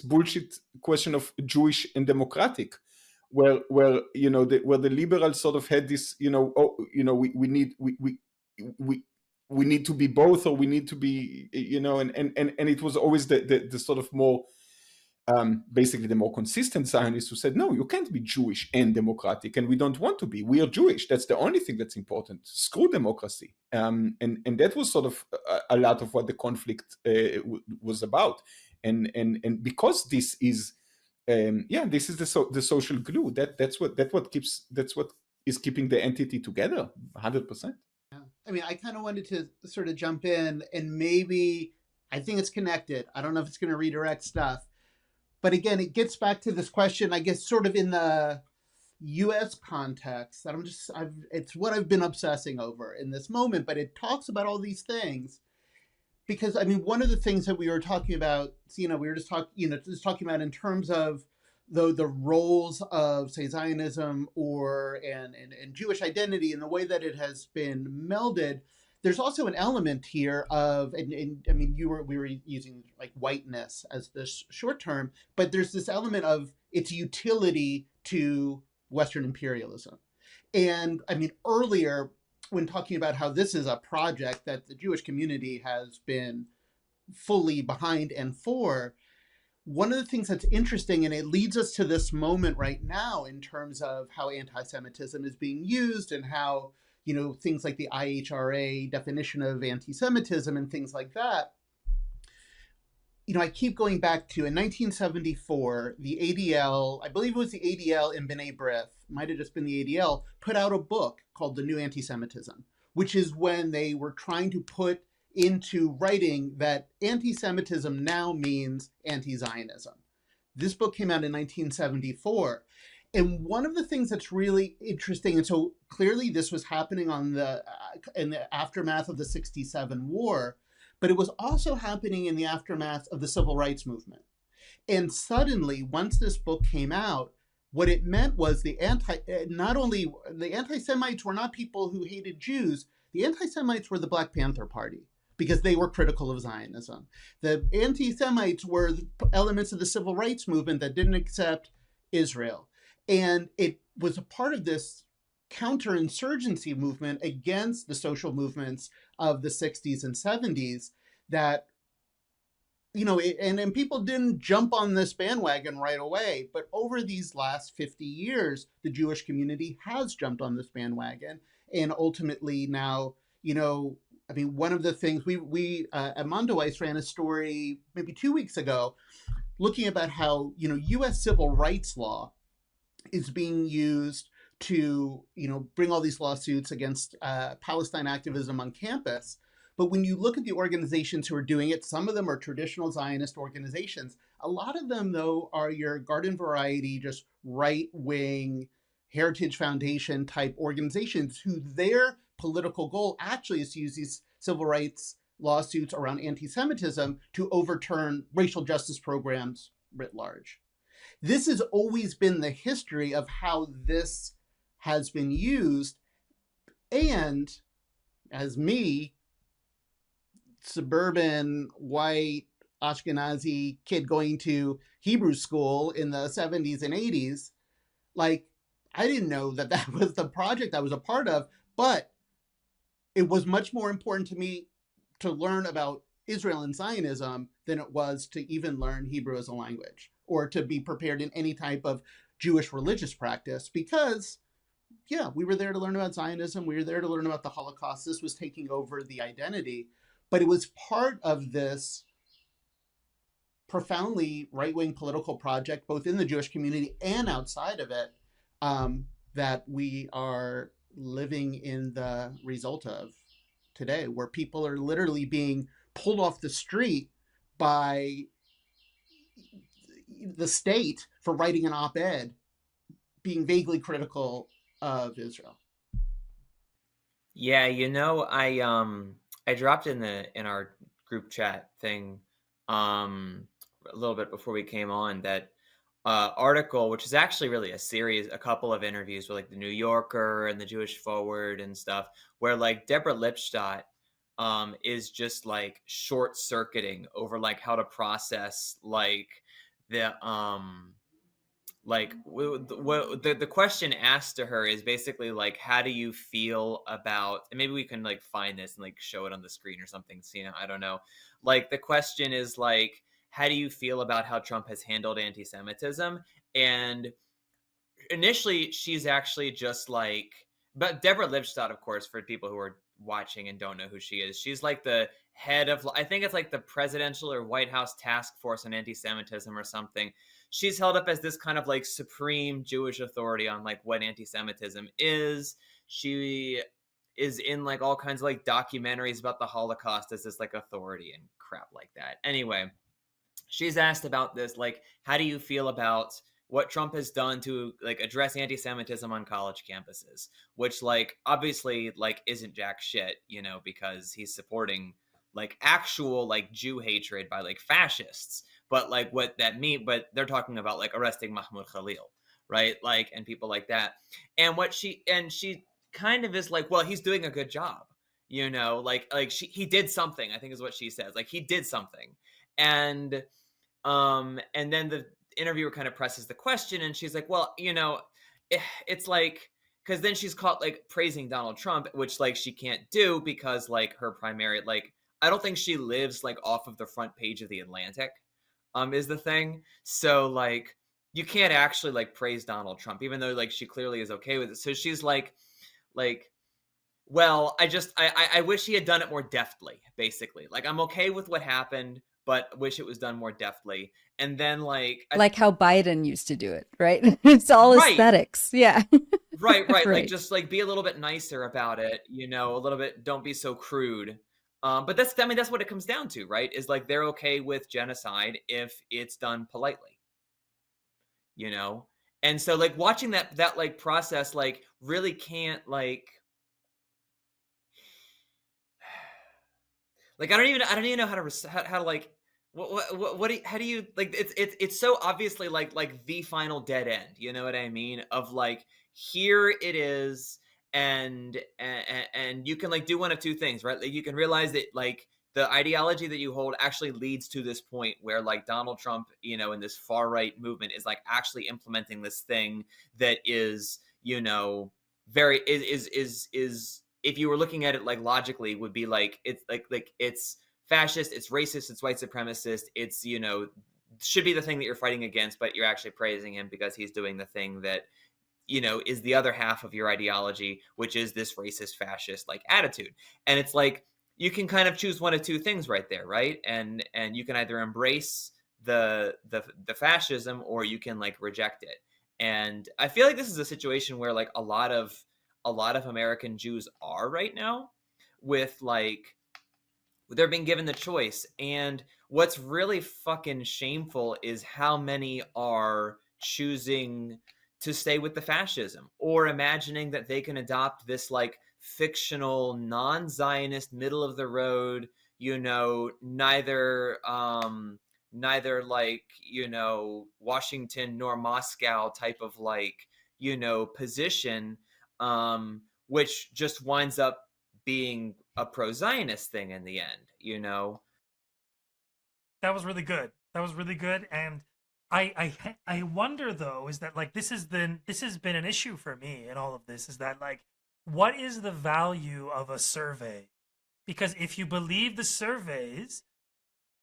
Speaker 6: bullshit question of Jewish and democratic, where the liberals sort of had this, we need to be both, or we need to be, and it was always the sort of more, basically the more consistent Zionists who said, no, you can't be Jewish and democratic, and we don't want to be. We are Jewish. That's the only thing that's important. Screw democracy. And that was sort of a lot of what the conflict was about. And because this is, this is the social glue. That's what is keeping the entity together, 100%.
Speaker 4: I mean, I kind of wanted to sort of jump in, and maybe I think it's connected. I don't know if it's going to redirect stuff. But again, it gets back to this question, I guess, sort of in the U.S. context. It's what I've been obsessing over in this moment, but it talks about all these things. Because, I mean, one of the things that we were talking about, we were just talking about in terms of the roles of, say, Zionism and Jewish identity and the way that it has been melded. There's also an element here of, and I mean, we were using like whiteness as this short term, but there's this element of its utility to Western imperialism. And I mean, earlier when talking about how this is a project that the Jewish community has been fully behind and for, one of the things that's interesting, and it leads us to this moment right now in terms of how anti-Semitism is being used and how, things like the IHRA definition of anti-Semitism and things like that. I keep going back to, in 1974, the ADL, I believe it was the ADL in B'nai B'rith, might have just been the ADL, put out a book called The New Anti-Semitism, which is when they were trying to put into writing that anti-Semitism now means anti-Zionism. This book came out in 1974. And one of the things that's really interesting, and so clearly this was happening in the aftermath of the '67 war, but it was also happening in the aftermath of the civil rights movement. And suddenly, once this book came out, what it meant was not only the anti-Semites were not people who hated Jews, the anti-Semites were the Black Panther Party because they were critical of Zionism. The anti-Semites were elements of the civil rights movement that didn't accept Israel. And it was a part of this counterinsurgency movement against the social movements of the 60s and 70s that, and people didn't jump on this bandwagon right away, but over these last 50 years, the Jewish community has jumped on this bandwagon. And ultimately now, one of the things we at Mondoweiss ran a story maybe 2 weeks ago looking about how, U.S. civil rights law is being used to, bring all these lawsuits against Palestine activism on campus. But when you look at the organizations who are doing it, some of them are traditional Zionist organizations. A lot of them, though, are your garden variety, just right-wing Heritage Foundation type organizations who their political goal actually is to use these civil rights lawsuits around anti-Semitism to overturn racial justice programs writ large. This has always been the history of how this has been used. And as me, suburban, white, Ashkenazi kid going to Hebrew school in the 70s and 80s, I didn't know that was the project I was a part of, but it was much more important to me to learn about Israel and Zionism than it was to even learn Hebrew as a language or to be prepared in any type of Jewish religious practice because, we were there to learn about Zionism. We were there to learn about the Holocaust. This was taking over the identity, but it was part of this profoundly right-wing political project, both in the Jewish community and outside of it, that we are living in the result of today, where people are literally being pulled off the street by the state for writing an op-ed being vaguely critical of Israel.
Speaker 3: Yeah, I dropped in our group chat thing a little bit before we came on that article, which is actually really a couple of interviews with the New Yorker and the Jewish Forward and stuff, where Deborah Lipstadt is just short circuiting over how to process the question asked to her is basically how do you feel about, and maybe we can find this and show it on the screen or something, Sina, I don't know. The question is how do you feel about how Trump has handled anti-Semitism? And initially she's actually just but Deborah Lipstadt, of course, for people who are watching and don't know who she is, she's the head of, I think it's the presidential or White House task force on anti-Semitism or something. She's held up as this kind of supreme Jewish authority on what anti-Semitism is. She is in all kinds of documentaries about the Holocaust as this authority and crap like that. Anyway, she's asked about this, how do you feel about what Trump has done to address anti-Semitism on college campuses, which obviously isn't jack shit, because he's supporting actual Jew hatred by fascists. But what that means, but they're talking about arresting Mahmoud Khalil, right? And people like that. And she kind of is well, he's doing a good job, he did something, I think is what she says. He did something. And then the interviewer kind of presses the question and she's well, it's because then she's caught praising Donald Trump, which she can't do because her primary, I don't think she lives off of the front page of the Atlantic, is the thing. So you can't actually praise Donald Trump, even though she clearly is okay with it. So she's well, I wish he had done it more deftly, basically. I'm okay with what happened, but wish it was done more deftly. And then
Speaker 5: how Biden used to do it, right? It's all aesthetics. Yeah.
Speaker 3: Right.
Speaker 5: Right.
Speaker 3: Just be a little bit nicer about it, a little bit, don't be so crude. But that's what it comes down to, right? Is they're okay with genocide if it's done politely, And so watching that process really can't I don't even know how to what do you, how do you like it's so obviously like the final dead end, you know what I mean, of like here it is, and you can like do one of two things, right? Like you can realize that like the ideology that you hold actually leads to this point where like Donald Trump, you know, in this far right movement is like actually implementing this thing that is, you know, very is if you were looking at it like logically would be like it's like it's fascist, it's racist, it's white supremacist, it's, you know, should be the thing that you're fighting against, but you're actually praising him because he's doing the thing that, you know, is the other half of your ideology, which is this racist fascist like attitude. And it's like you can kind of choose one of two things right there, right? And you can either embrace the fascism or you can like reject it. And I feel like this is a situation where like a lot of American Jews are right now, with like they're being given the choice. And what's really fucking shameful is how many are choosing to stay with the fascism or imagining that they can adopt this like fictional non-Zionist middle of the road, you know, neither like, you know, Washington nor Moscow type of like, you know, position, which just winds up being a pro-Zionist thing in the end, you know.
Speaker 1: That was really good. That was really good. And I wonder though, is that like this has been an issue for me in all of this, is that like what is the value of a survey? Because if you believe the surveys,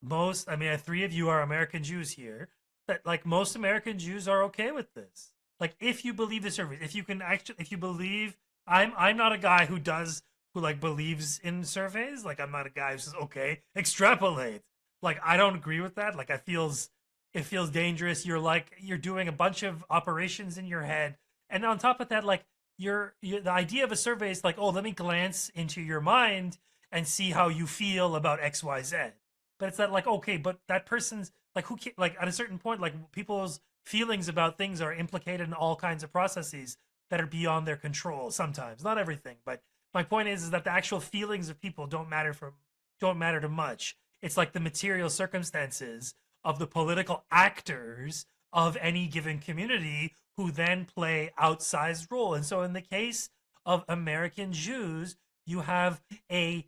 Speaker 1: most, I mean, three of you are American Jews here, that like most American Jews are okay with this. Like if you believe the surveys, if you can actually, if you believe, I'm not a guy who like believes in surveys. Like I'm not a guy who says, okay, extrapolate. Like I don't agree with that. Like it feels dangerous. You're doing a bunch of operations in your head, and on top of that, like the idea of a survey is like, oh, let me glance into your mind and see how you feel about X, Y, Z. But it's not like, okay, but that person's like like at a certain point, like people's feelings about things are implicated in all kinds of processes that are beyond their control. Sometimes, not everything, but my point is that the actual feelings of people don't matter too much. It's like the material circumstances of the political actors of any given community who then play outsized role. And so in the case of American Jews, you have a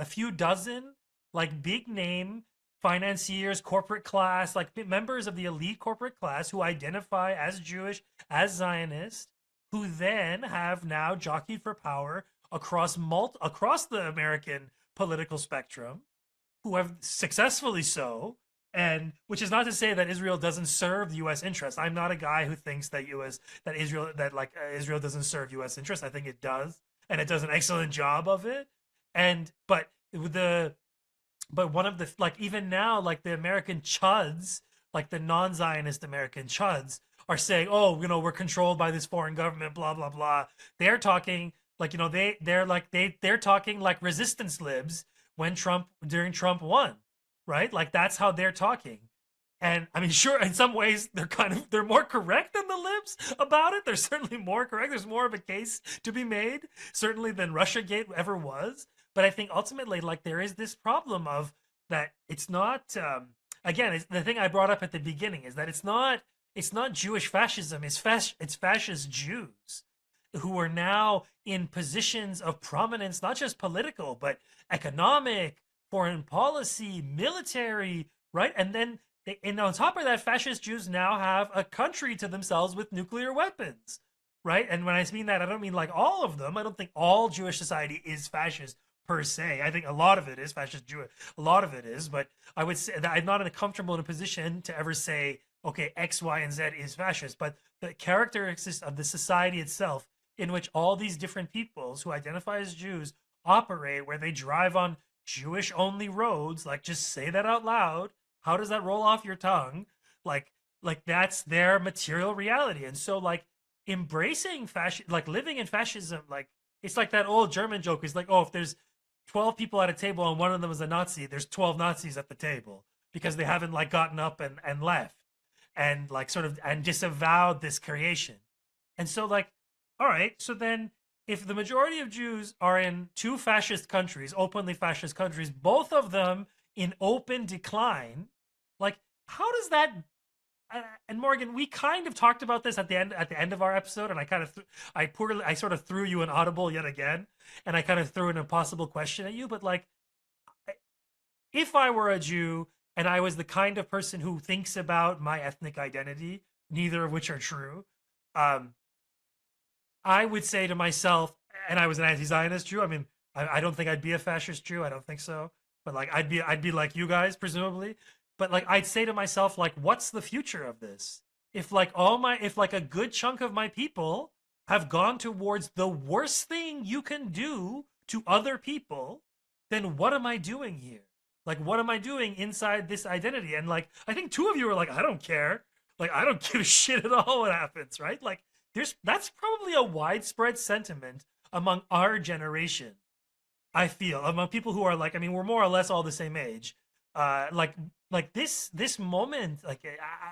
Speaker 1: few dozen like big name financiers, corporate class, like members of the elite corporate class who identify as Jewish, as Zionist, who then have now jockeyed for power across the American political spectrum, who have successfully so, and which is not to say that Israel doesn't serve the U.S. interest. I'm not a guy who thinks that Israel doesn't serve U.S. interest. I think it does, and it does an excellent job of it. But one of the, like, even now, like the American chuds, like the non-Zionist American chuds, are saying, oh, you know, we're controlled by this foreign government, blah blah blah. They're talking like, you know, they're talking like resistance libs during Trump won, right? Like that's how they're talking. And I mean, sure, in some ways they're more correct than the libs about it. They're certainly more correct. There's more of a case to be made, certainly, than Russiagate ever was. But I think ultimately, like, there is this problem of that it's not, again, it's the thing I brought up at the beginning, is that it's not Jewish fascism, it's fascist Jews who are now in positions of prominence, not just political, but economic, foreign policy, military, right? And then, and on top of that, fascist Jews now have a country to themselves with nuclear weapons, right? And when I mean that, I don't mean like all of them. I don't think all Jewish society is fascist per se. I think a lot of it is fascist Jewish. A lot of it is, but I would say that I'm not comfortable in a position to ever say, okay, X, Y, and Z is fascist. But the characteristics of the society itself, in which all these different peoples who identify as Jews operate, where they drive on Jewish-only roads, like, just say that out loud. How does that roll off your tongue? Like that's their material reality. And so, like, embracing like living in fascism, like, it's like that old German joke. It's like, oh, if there's 12 people at a table and one of them is a Nazi, there's 12 Nazis at the table because they haven't like gotten up and left and like sort of and disavowed this creation. And so, like, all right, so then if the majority of Jews are in two fascist countries, openly fascist countries, both of them in open decline, like how does that? And Morgan, we kind of talked about this at the end of our episode, and I kind of I sort of threw you an audible yet again, and I kind of threw an impossible question at you. But like, if I were a Jew and I was the kind of person who thinks about my ethnic identity, neither of which are true, um, I would say to myself, and I was an anti-Zionist Jew. I mean, I don't think I'd be a fascist Jew. I don't think so. But like, I'd be like you guys, presumably. But like, I'd say to myself, like, what's the future of this? If like if like a good chunk of my people have gone towards the worst thing you can do to other people, then what am I doing here? Like, what am I doing inside this identity? And like, I think two of you are like, I don't care. Like, I don't give a shit at all what happens, right? Like, that's probably a widespread sentiment among our generation. I feel among people who are like, I mean, we're more or less all the same age. Like this moment, like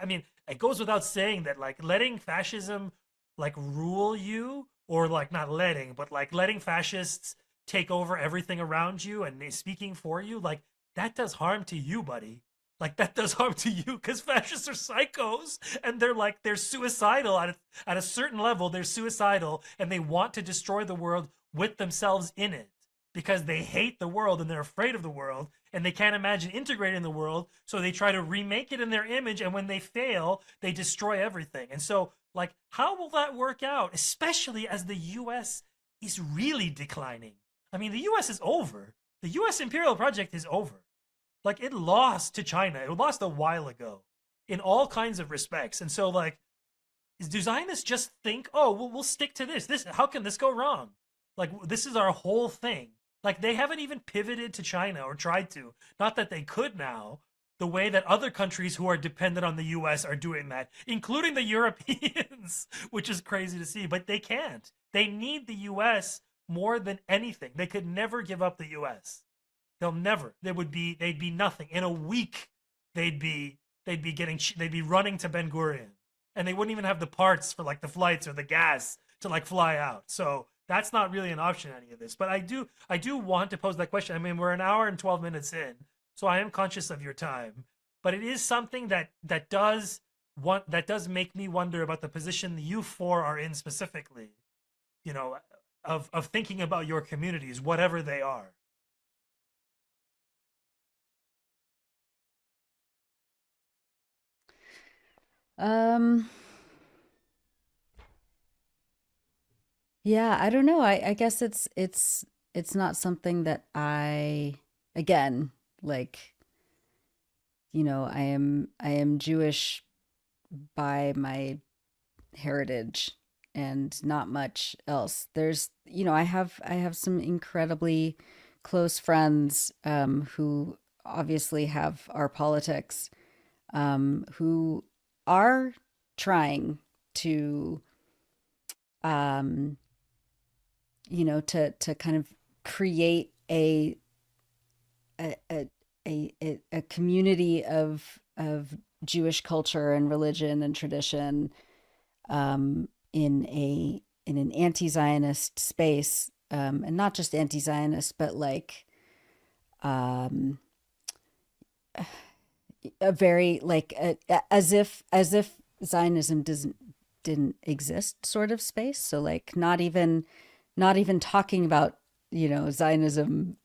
Speaker 1: I mean, it goes without saying that like letting fascism like rule you, or like not letting, but like letting fascists take over everything around you and speaking for you, like that does harm to you, buddy. Like that does harm to you because fascists are psychos and they're suicidal at a certain level. They're suicidal and they want to destroy the world with themselves in it because they hate the world and they're afraid of the world and they can't imagine integrating the world. So they try to remake it in their image. And when they fail, they destroy everything. And so like, how will that work out? Especially as the US is really declining. I mean, the US is over. The US imperial project is over. Like it lost to China. It lost a while ago in all kinds of respects. And so like, do Zionists just think, oh, we'll stick to this? How can this go wrong? Like this is our whole thing. Like they haven't even pivoted to China or tried to. Not that they could now, the way that other countries who are dependent on the US are doing that, including the Europeans, which is crazy to see, but they can't. They need the US more than anything. They could never give up the US. They'll never. They'd be nothing. In a week, they'd be running to Ben Gurion, and they wouldn't even have the parts for like the flights or the gas to like fly out. So that's not really an option, any of this. But I do want to pose that question. I mean, we're an hour and 12 minutes in, so I am conscious of your time. But it is something that does make me wonder about the position you four are in specifically. You know, of thinking about your communities, whatever they are.
Speaker 5: Um, yeah, I don't know. I guess it's not something that again, like, I am Jewish by my heritage and not much else. I have some incredibly close friends who obviously have our politics, who are trying to um, to kind of create a a, a community of Jewish culture and religion and tradition, in an anti-Zionist space, and not just anti-Zionist, but like um, a very like as if Zionism didn't exist sort of space. So like not even talking about Zionism,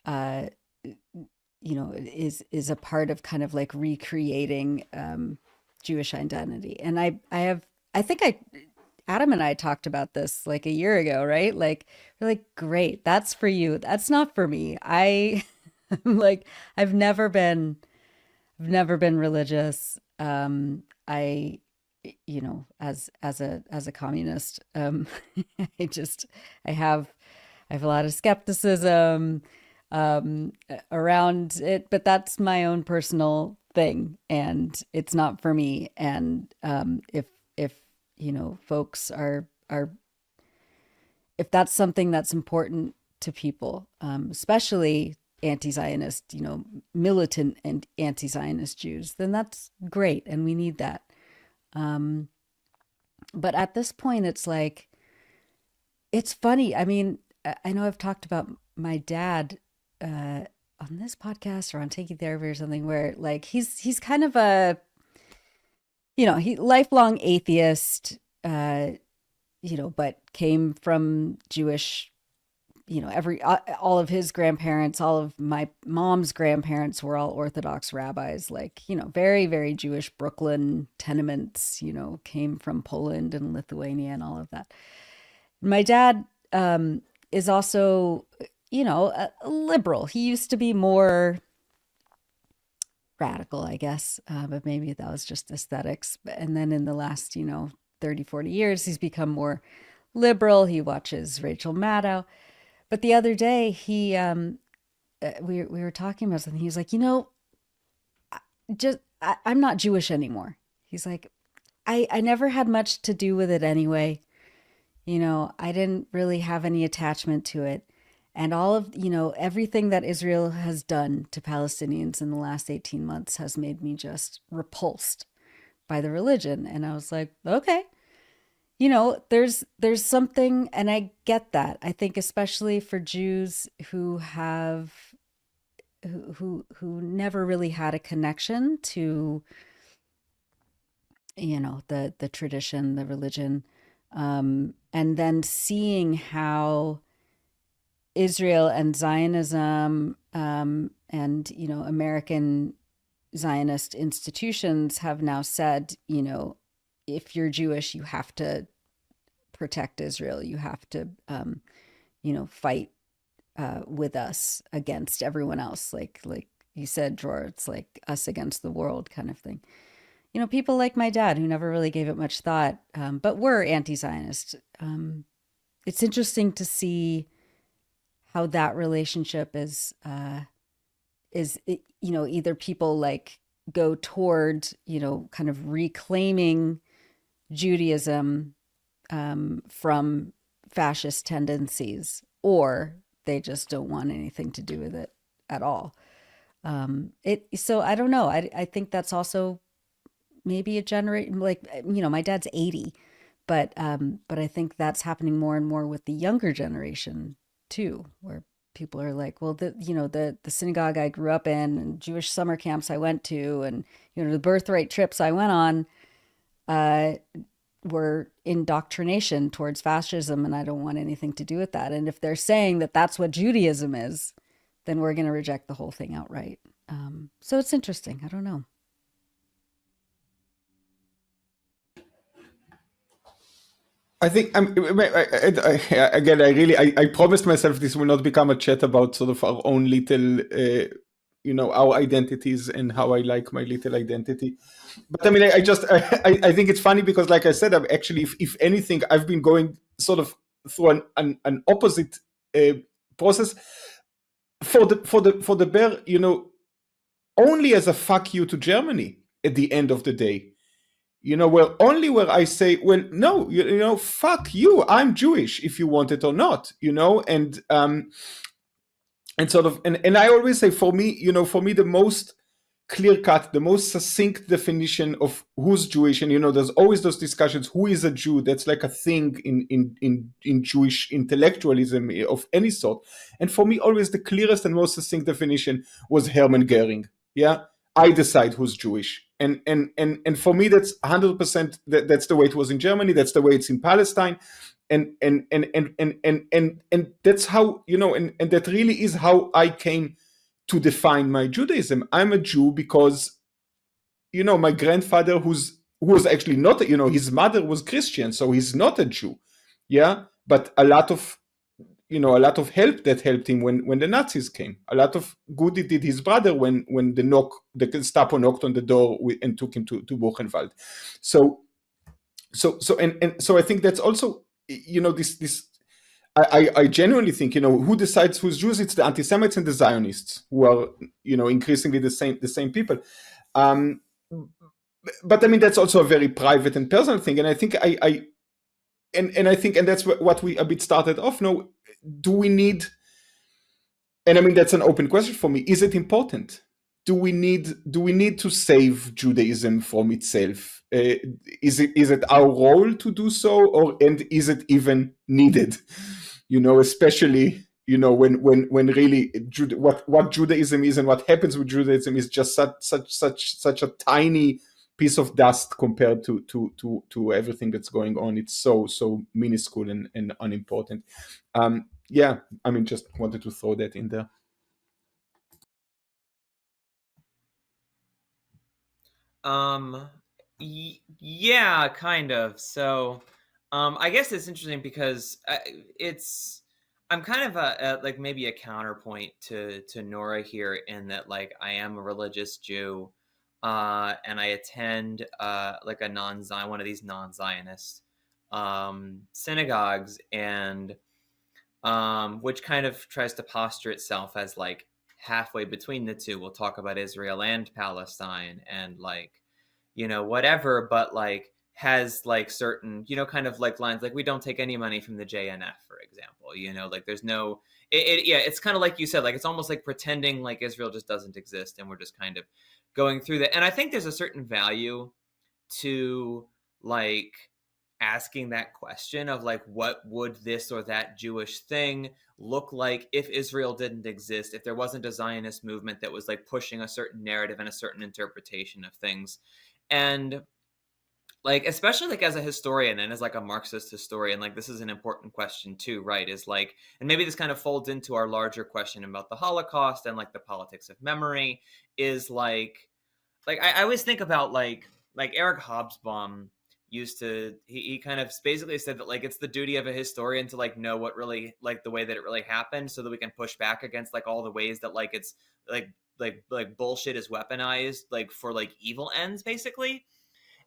Speaker 5: uh, is a part of kind of like recreating Jewish identity. And I think Adam and I talked about this like a year ago, right? Like we're like, great, that's for you. That's not for me. Like I've never been religious. I, as a communist, I just, I have a lot of skepticism, around it, but that's my own personal thing and it's not for me. And, if, folks are, if that's something that's important to people, especially anti-Zionist, militant and anti-Zionist Jews, then that's great. And we need that. But at this point, it's like, it's funny. I mean, I know I've talked about my dad, on this podcast or on Taking Therapy or something, where like he's kind of a, he lifelong atheist, but came from Jewish, all of his grandparents, all of my mom's grandparents were all Orthodox rabbis, like, very, very Jewish Brooklyn tenements, came from Poland and Lithuania and all of that. My dad is also, a liberal. He used to be more radical, I guess, but maybe that was just aesthetics. And then in the last, 30, 40 years, he's become more liberal. He watches Rachel Maddow. But the other day, we were talking about something. He was like, I'm not Jewish anymore. He's like, I never had much to do with it anyway. I didn't really have any attachment to it. And all of, everything that Israel has done to Palestinians in the last 18 months has made me just repulsed by the religion. And I was like, okay. There's something, and I get that. I think especially for Jews who never really had a connection to, the tradition, the religion, and then seeing how Israel and Zionism, and, American Zionist institutions have now said, if you're Jewish, you have to protect Israel. You have to, fight with us against everyone else. Like you said, Dror, it's like us against the world kind of thing. People like my dad who never really gave it much thought, but were anti-Zionist. It's interesting to see how that relationship is either people like go toward, kind of reclaiming Judaism from fascist tendencies, or they just don't want anything to do with it at all. So I don't know. I think that's also maybe a generation, like, my dad's 80, but I think that's happening more and more with the younger generation too, where people are like, well, the synagogue I grew up in and Jewish summer camps I went to and, the birthright trips I went on, were indoctrination towards fascism, and I don't want anything to do with that. And if they're saying that that's what Judaism is, then we're going to reject the whole thing outright. So it's interesting. I don't know.
Speaker 6: I think again. I promised myself this will not become a chat about sort of our own little, our identities and how I like my little identity. But I mean, I think it's funny because, like I said, I'm actually, if anything, I've been going sort of through an opposite process for the bear, only as a fuck you to Germany at the end of the day. Where I say, well, no, fuck you, I'm Jewish if you want it or not, and sort of, and I always say, for me, the most clear cut, the most succinct definition of who's Jewish, and there's always those discussions, who is a Jew? That's like a thing in Jewish intellectualism of any sort. And for me, always the clearest and most succinct definition was Hermann Goering. Yeah, I decide who's Jewish. And for me, that's 100%. That's the way it was in Germany. That's the way it's in Palestine, and that's how and that really is how I came to define my Judaism. I'm a Jew because my grandfather, who was actually not, his mother was Christian, so he's not a Jew. Yeah, but a lot of help that helped him when the Nazis came. A lot of good it did his brother when the Gestapo knocked on the door and took him to Buchenwald. So I think that's also, this. I genuinely think, who decides who's Jews? It's the anti-Semites and the Zionists, who are, increasingly the same people. But I mean, that's also a very private and personal thing. And I think and that's what we a bit started off. No, do we need, and I mean, that's an open question for me. Is it important? Do we need to save Judaism from itself? Is it our role to do so, and is it even needed? Especially, when really what Judaism is and what happens with Judaism is just such a tiny piece of dust compared to everything that's going on. It's so minuscule and unimportant. Yeah, I mean, just wanted to throw that in there.
Speaker 3: Yeah, kind of. So, I guess it's interesting because I'm kind of like maybe a counterpoint to Nora here in that like I am a religious Jew, and I attend like one of these non-Zionist synagogues, and which kind of tries to posture itself as like halfway between the two. We'll talk about Israel and Palestine and like, whatever, but like has like certain, kind of like lines like we don't take any money from the JNF, for example, like there's no, yeah, it's kind of like you said, like it's almost like pretending like Israel just doesn't exist and we're just kind of going through that. And I think there's a certain value to like asking that question of like what would this or that Jewish thing look like if Israel didn't exist, if there wasn't a Zionist movement that was like pushing a certain narrative and a certain interpretation of things. And like especially like as a historian and as like a Marxist historian, like this is an important question too, right? Is like, and maybe this kind of folds into our larger question about the Holocaust and like the politics of memory, is like I always think about like Eric Hobsbawm used to, he kind of basically said that like it's the duty of a historian to like know what really like the way that it really happened so that we can push back against like all the ways that like it's like bullshit is weaponized like for like evil ends basically.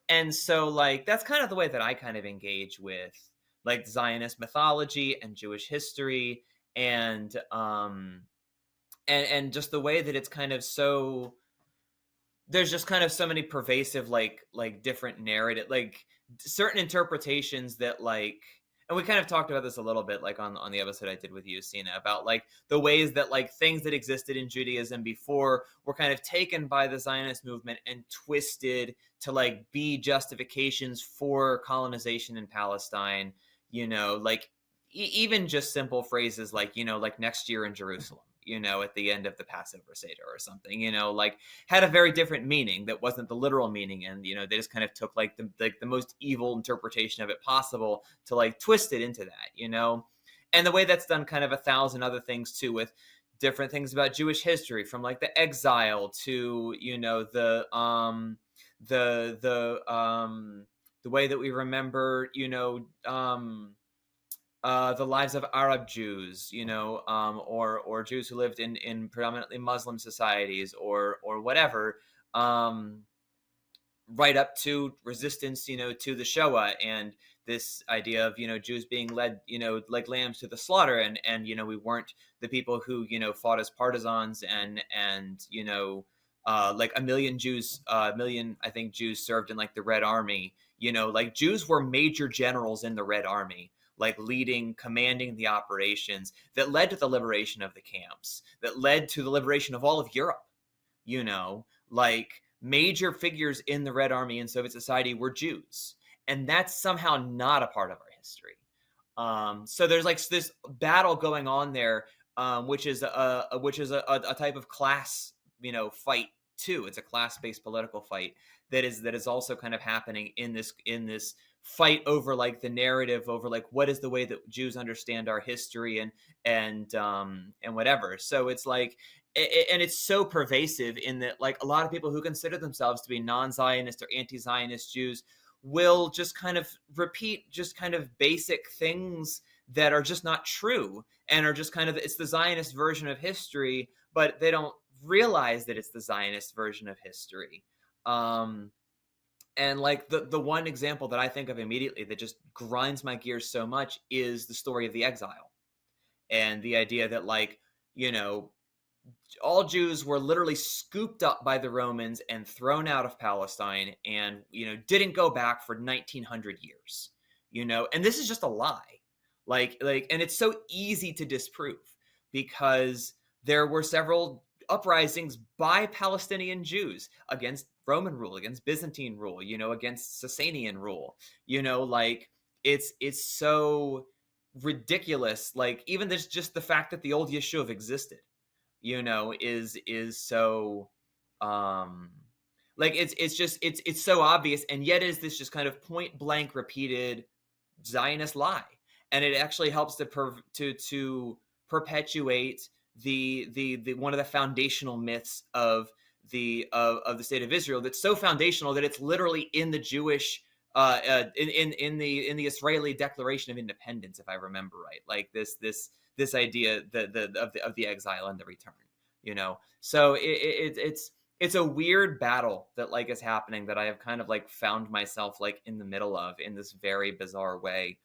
Speaker 3: And so like that's kind of the way that I kind of engage with like Zionist mythology and Jewish history and just the way that it's kind of so, there's just kind of so many pervasive like different narrative, like certain interpretations that like, and we kind of talked about this a little bit like on the episode I did with you, Sina, about like the ways that like things that existed in Judaism before were kind of taken by the Zionist movement and twisted to like be justifications for colonization in Palestine, like even just simple phrases like, like next year in Jerusalem, at the end of the Passover Seder or something, like had a very different meaning that wasn't the literal meaning. And, they just kind of took like the most evil interpretation of it possible to like twist it into that, and the way that's done kind of 1,000 other things too, with different things about Jewish history, from like the exile to, the way that we remember, the lives of Arab Jews, or Jews who lived in predominantly Muslim societies or whatever, right up to resistance, to the Shoah and this idea of, Jews being led, like lambs to the slaughter. And we weren't the people who, fought as partisans and like a million, I think, Jews served in like the Red Army, like Jews were major generals in the Red Army, like commanding the operations that led to the liberation of the camps, that led to the liberation of all of Europe, like major figures in the Red Army in Soviet society were Jews. And that's somehow not a part of our history. So there's like this battle going on there, which is a type of class, fight too. It's a class-based political fight that is also kind of happening in this fight over like the narrative, over like what is the way that Jews understand our history and whatever. So it's like, and it's so pervasive in that like a lot of people who consider themselves to be non-Zionist or anti-Zionist Jews will just kind of repeat just kind of basic things that are just not true and are just kind of, it's the Zionist version of history, but they don't realize that it's the Zionist version of history. And like the one example that I think of immediately that just grinds my gears so much is the story of the exile, and the idea that like, all Jews were literally scooped up by the Romans and thrown out of Palestine and, didn't go back for 1900 years, and this is just a lie. Like, and it's so easy to disprove because there were several uprisings by Palestinian Jews against Roman rule, against Byzantine rule, against Sasanian rule, like it's so ridiculous. Like even there's just the fact that the old yeshuv existed, you know, is so like it's so obvious, and yet is this just kind of point blank repeated Zionist lie, and it actually helps to perpetuate the one of the foundational myths of the state of Israel that's so foundational that it's literally in the Jewish in the Israeli Declaration of Independence, if I remember right. Like this idea of the exile and the return, you know. So it's a weird battle that like is happening that I have kind of like found myself like in the middle of in this very bizarre way.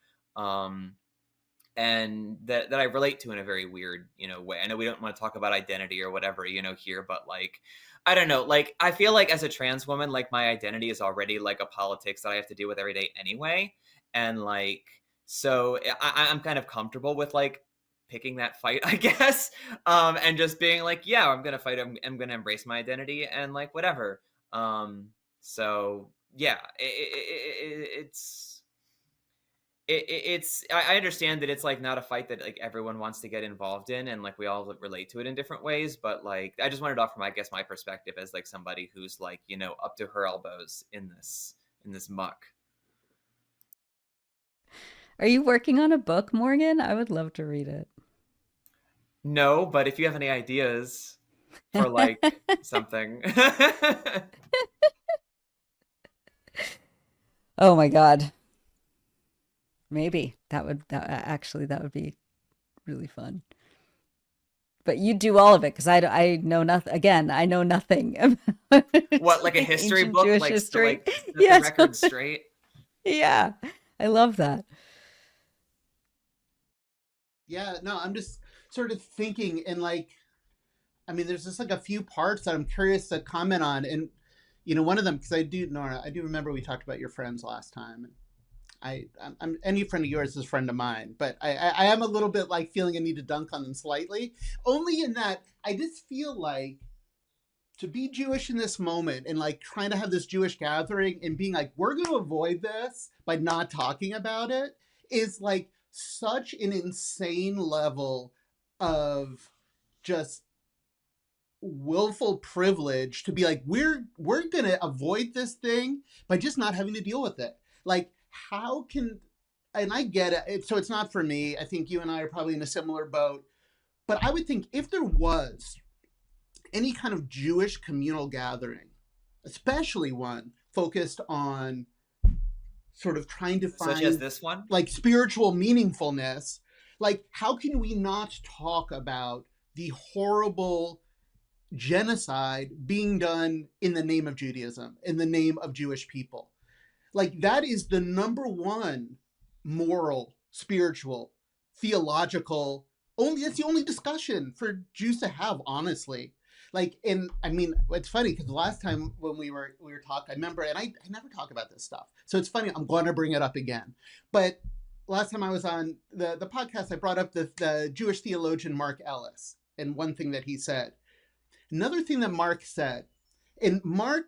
Speaker 3: And that I relate to in a very weird, you know, way. I know we don't want to talk about identity or whatever, you know, here, but like, I don't know, like, I feel like as a trans woman, like my identity is already like a politics that I have to deal with every day anyway. And like, so I'm kind of comfortable with like picking that fight, I guess. And just being like, yeah, I'm going to fight. I'm going to embrace my identity and like, whatever. So yeah, I understand that it's like not a fight that like everyone wants to get involved in, and like we all relate to it in different ways, but like I just wanted to offer my, I guess, my perspective as like somebody who's like, you know, up to her elbows in this muck.
Speaker 5: Are you working on a book, Morgan? I would love to read it.
Speaker 3: No, but if you have any ideas for like something.
Speaker 5: Oh my God. Maybe that would be really fun. But you do all of it because I know nothing. Again, I know nothing.
Speaker 3: What, like a history book,
Speaker 5: Jewish
Speaker 3: like
Speaker 5: history?
Speaker 3: to, like set
Speaker 5: Yeah,
Speaker 3: the record straight.
Speaker 5: Yeah, I love that.
Speaker 4: Yeah, no, I'm just sort of thinking, and like, I mean, there's just like a few parts that I'm curious to comment on, and you know, one of them, because Nora, I do remember we talked about your friends last time, and I'm any friend of yours is a friend of mine, but I am a little bit like feeling I need to dunk on them slightly, only in that I just feel like to be Jewish in this moment and like trying to have this Jewish gathering and being like, we're going to avoid this by not talking about it is like such an insane level of just willful privilege to be like, we're going to avoid this thing by just not having to deal with it. Like, how can, and I get it, so it's not for me. I think you and I are probably in a similar boat, but I would think if there was any kind of Jewish communal gathering, especially one focused on sort of trying to find,
Speaker 3: such as this one,
Speaker 4: like spiritual meaningfulness, like how can we not talk about the horrible genocide being done in the name of Judaism, in the name of Jewish people? Like that is the number one moral, spiritual, theological, that's the only discussion for Jews to have, honestly. Like, and I mean, it's funny because the last time when we were talking, I remember, and I never talk about this stuff. So it's funny, I'm going to bring it up again. But last time I was on the podcast, I brought up the Jewish theologian Mark Ellis, and one thing that he said. Another thing that Mark said, and Mark,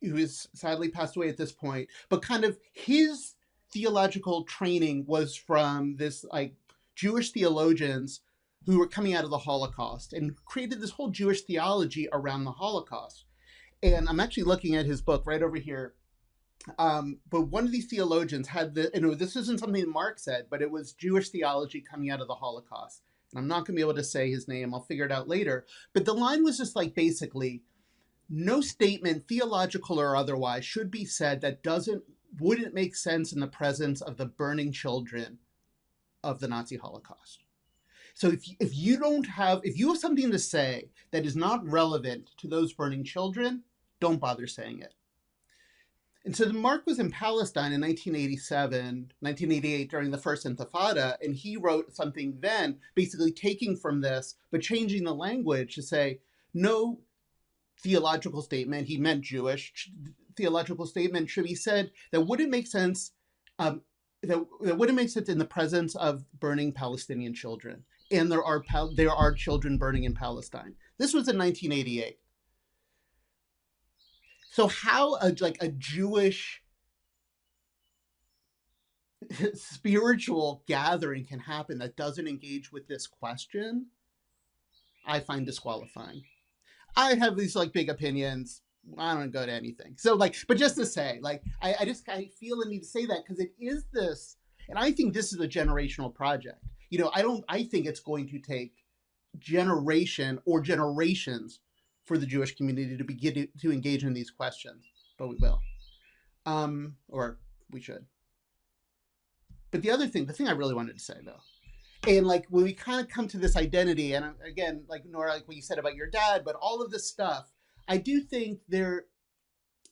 Speaker 4: who is sadly passed away at this point, but kind of his theological training was from this like Jewish theologians who were coming out of the Holocaust and created this whole Jewish theology around the Holocaust. And I'm actually looking at his book right over here. But one of these theologians had this isn't something Mark said, but it was Jewish theology coming out of the Holocaust. And I'm not going to be able to say his name. I'll figure it out later. But the line was just like, basically, no statement, theological or otherwise, should be said that wouldn't make sense in the presence of the burning children of the Nazi Holocaust. So if you have something to say that is not relevant to those burning children, don't bother saying it. And so Mark was in Palestine in 1988 during the first Intifada, and he wrote something then, basically taking from this, but changing the language to say, no theological statement, he meant Jewish theological statement, should be said that wouldn't make sense, that wouldn't make sense in the presence of burning Palestinian children. And there are children burning in Palestine. This was in 1988. So how a Jewish spiritual gathering can happen that doesn't engage with this question, I find disqualifying. I have these like big opinions. I don't go to anything. So like, but just to say, like, I feel the need to say that because it is this, and I think this is a generational project. I think it's going to take generation or generations for the Jewish community to begin to engage in these questions, but we will, or we should. But the thing I really wanted to say though, and like when we kind of come to this identity, and again, like Nora, like what you said about your dad, but all of this stuff, I do think there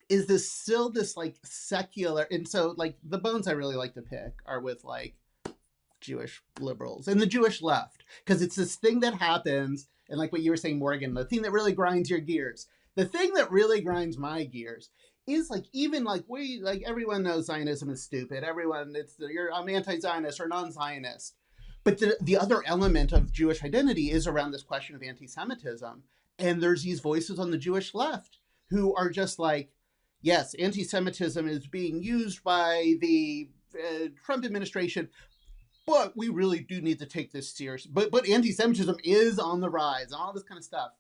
Speaker 4: is this still this like secular, and so like the bones I really like to pick are with like Jewish liberals and the Jewish left, because it's this thing that happens, and like what you were saying, Morgan, the thing that really grinds your gears. The thing that really grinds my gears is like even like everyone knows Zionism is stupid. I'm anti-Zionist or non-Zionist. But the other element of Jewish identity is around this question of anti-Semitism. And there's these voices on the Jewish left who are just like, yes, anti-Semitism is being used by the Trump administration, but we really do need to take this serious. But anti-Semitism is on the rise and all this kind of stuff.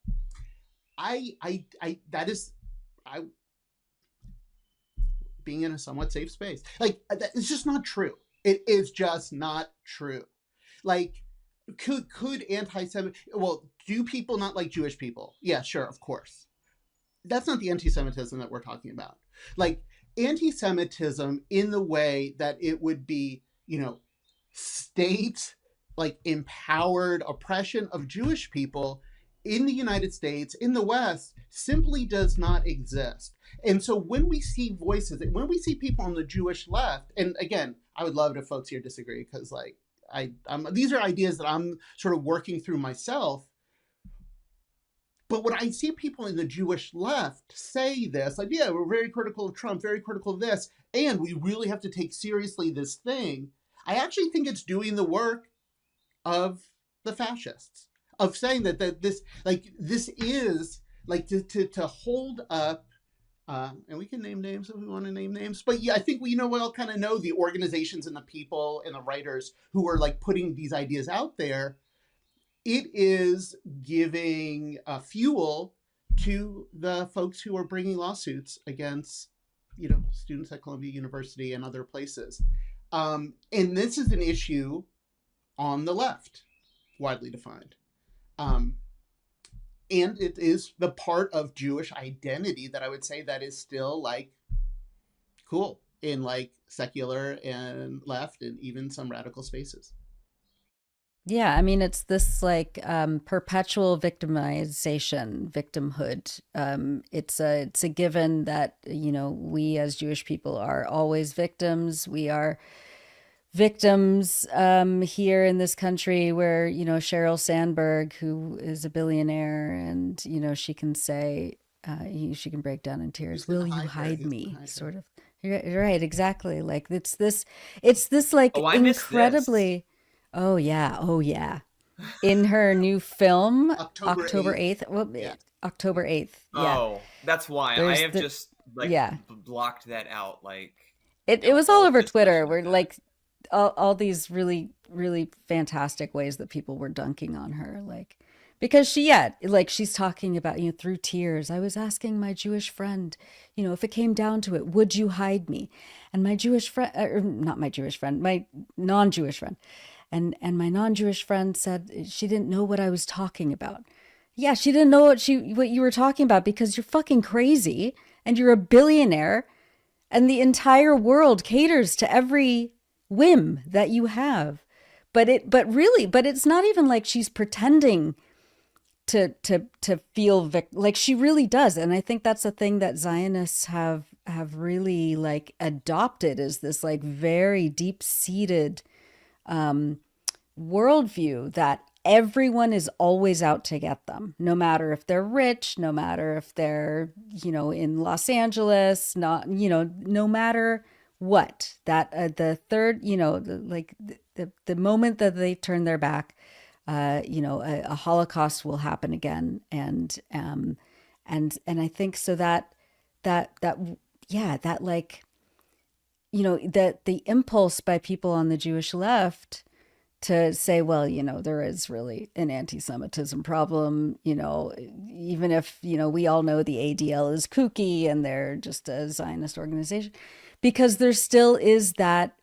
Speaker 4: Being in a somewhat safe space. Like, it's just not true. It is just not true. Like, could anti-Semitic, well, do people not like Jewish people? Yeah, sure, of course. That's not the anti-Semitism that we're talking about. Like, anti-Semitism in the way that it would be, state, like, empowered oppression of Jewish people in the United States, in the West, simply does not exist. And so when we see voices, when we see people on the Jewish left, and again, I would love it if folks here disagree, because like these are ideas that I'm sort of working through myself. But when I see people in the Jewish left say this, like, yeah, we're very critical of Trump, very critical of this, and we really have to take seriously this thing, I actually think it's doing the work of the fascists, of saying that this is like to hold up, and we can name names if we want to name names, but yeah, I think we all kind of know the organizations and the people and the writers who are like putting these ideas out there. It is giving fuel to the folks who are bringing lawsuits against, students at Columbia University and other places. And this is an issue on the left, widely defined. And it is the part of Jewish identity that I would say that is still like cool in like secular and left and even some radical spaces.
Speaker 5: Yeah, I mean, it's this like perpetual victimization, victimhood. It's a given that, we as Jewish people are always victims. We are victims here in this country where, Sheryl Sandberg, who is a billionaire, and, she can say, she can break down in tears, will you hide me? Sort of. You're right, exactly. Like it's this like incredibly, oh yeah. In her new film, October 8th. Well, yeah. October 8th. Yeah.
Speaker 3: Oh, that's why I have just like blocked that out. Like
Speaker 5: it was all over Twitter. Where like all these really, really fantastic ways that people were dunking on her, like because she's talking about, through tears, I was asking my Jewish friend, if it came down to it, would you hide me? And my Jewish friend, or not my Jewish friend, my non-Jewish friend, and my non-Jewish friend said she didn't know what I was talking about. Yeah, she didn't know what you were talking about because you're fucking crazy and you're a billionaire and the entire world caters to every whim that you have. But it's not even like she's pretending to feel like she really does. And I think that's a thing that Zionists have really like adopted, is this like very deep-seated worldview that everyone is always out to get them, no matter if they're rich, no matter if they're, in Los Angeles, no matter what, that the third, the moment that they turn their back, a Holocaust will happen again. And I think so that like that the impulse by people on the Jewish left to say, well, there is really an anti-Semitism problem, even if, we all know the ADL is kooky and they're just a Zionist organization, because there still is that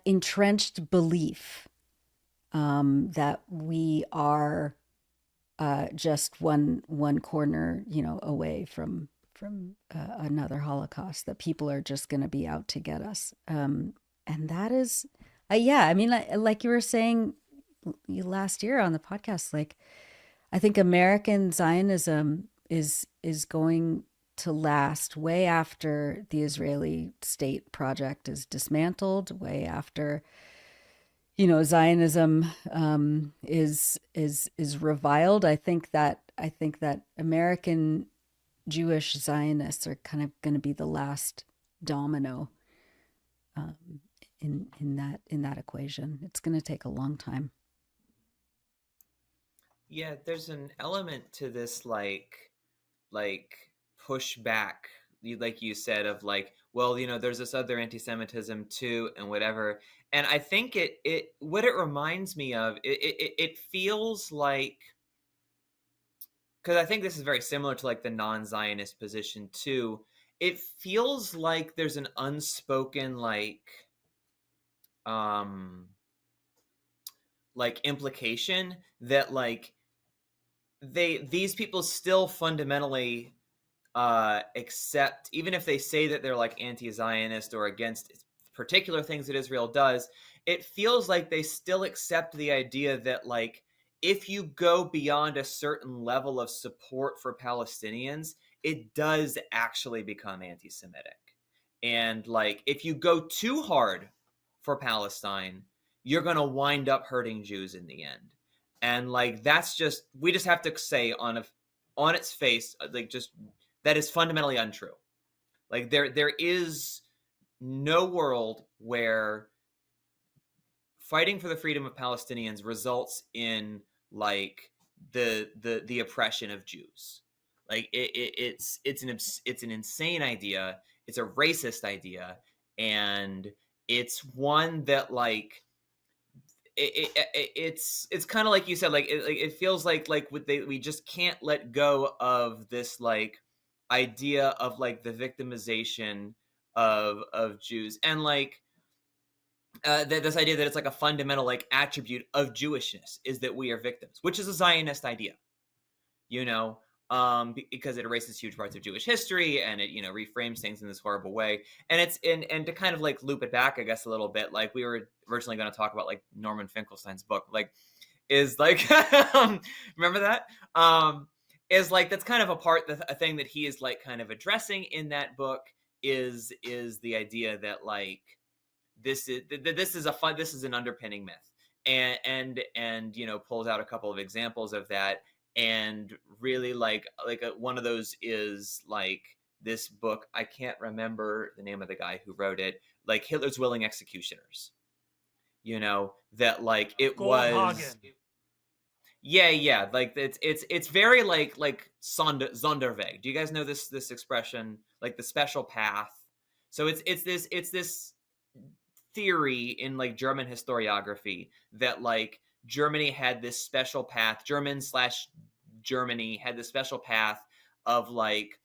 Speaker 5: entrenched belief that we are just one corner, away from another Holocaust, that people are just going to be out to get us. And that is, yeah, I mean, like you were saying last year on the podcast, like, I think American Zionism is going to last way after the Israeli state project is dismantled, way after, Zionism is reviled. I think that American Jewish Zionists are kind of going to be the last domino in that equation. It's going to take a long time.
Speaker 3: Yeah, there's an element to this like pushback, like you said, of like, well, there's this other anti-Semitism too, and whatever. And I think what it reminds me of, it feels like, because I think this is very similar to like the non-Zionist position too. It feels like there's an unspoken like implication that like these people still fundamentally accept, even if they say that they're like anti-Zionist or against particular things that Israel does, it feels like they still accept the idea that like if you go beyond a certain level of support for Palestinians, it does actually become anti-Semitic. And like if you go too hard for Palestine, you're going to wind up hurting Jews in the end. And like we just have to say on its face, like, just that is fundamentally untrue. Like there is no world where fighting for the freedom of Palestinians results in like the oppression of Jews. Like it's an insane idea. It's a racist idea, and it's one that like it's kind of like you said, like it feels like we just can't let go of this like idea of like the victimization of Jews, and like this idea that it's like a fundamental like attribute of Jewishness is that we are victims, which is a Zionist idea, because it erases huge parts of Jewish history, and it reframes things in this horrible way. And it's and to kind of like loop it back, I guess, a little bit, like we were originally going to talk about like Norman Finkelstein's book, like is like remember that is like that's kind of a thing that he is like kind of addressing in that book is the idea that like this is an underpinning myth, and pulls out a couple of examples of that. And really like one of those is like this book, I can't remember the name of the guy who wrote it, like Hitler's Willing Executioners, that like it was yeah, like it's very like Sonderweg. Do you guys know this expression, like the special path? So it's this theory in like German historiography that like Germany had this special path, Germany had this special path of like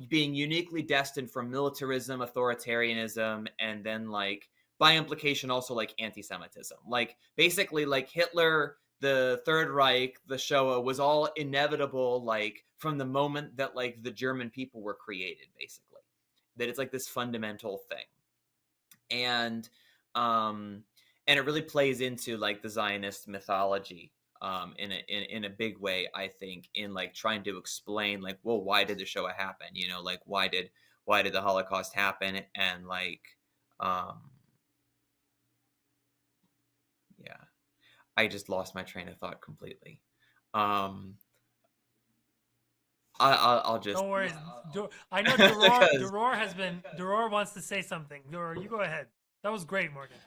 Speaker 3: being uniquely destined for militarism, authoritarianism, and then like by implication also like anti-Semitism. Like basically like Hitler, the Third Reich, the Shoah was all inevitable like from the moment that like the German people were created, basically. That it's like this fundamental thing. And it really plays into like the Zionist mythology in a big way, I think, in like trying to explain like, well, why did the Shoah happen? Like why did the Holocaust happen? And like yeah, I just lost my train of thought completely. I'll just
Speaker 1: Don't worry. I know Dror wants to say something. Dror, you go ahead. That was great, Morgan.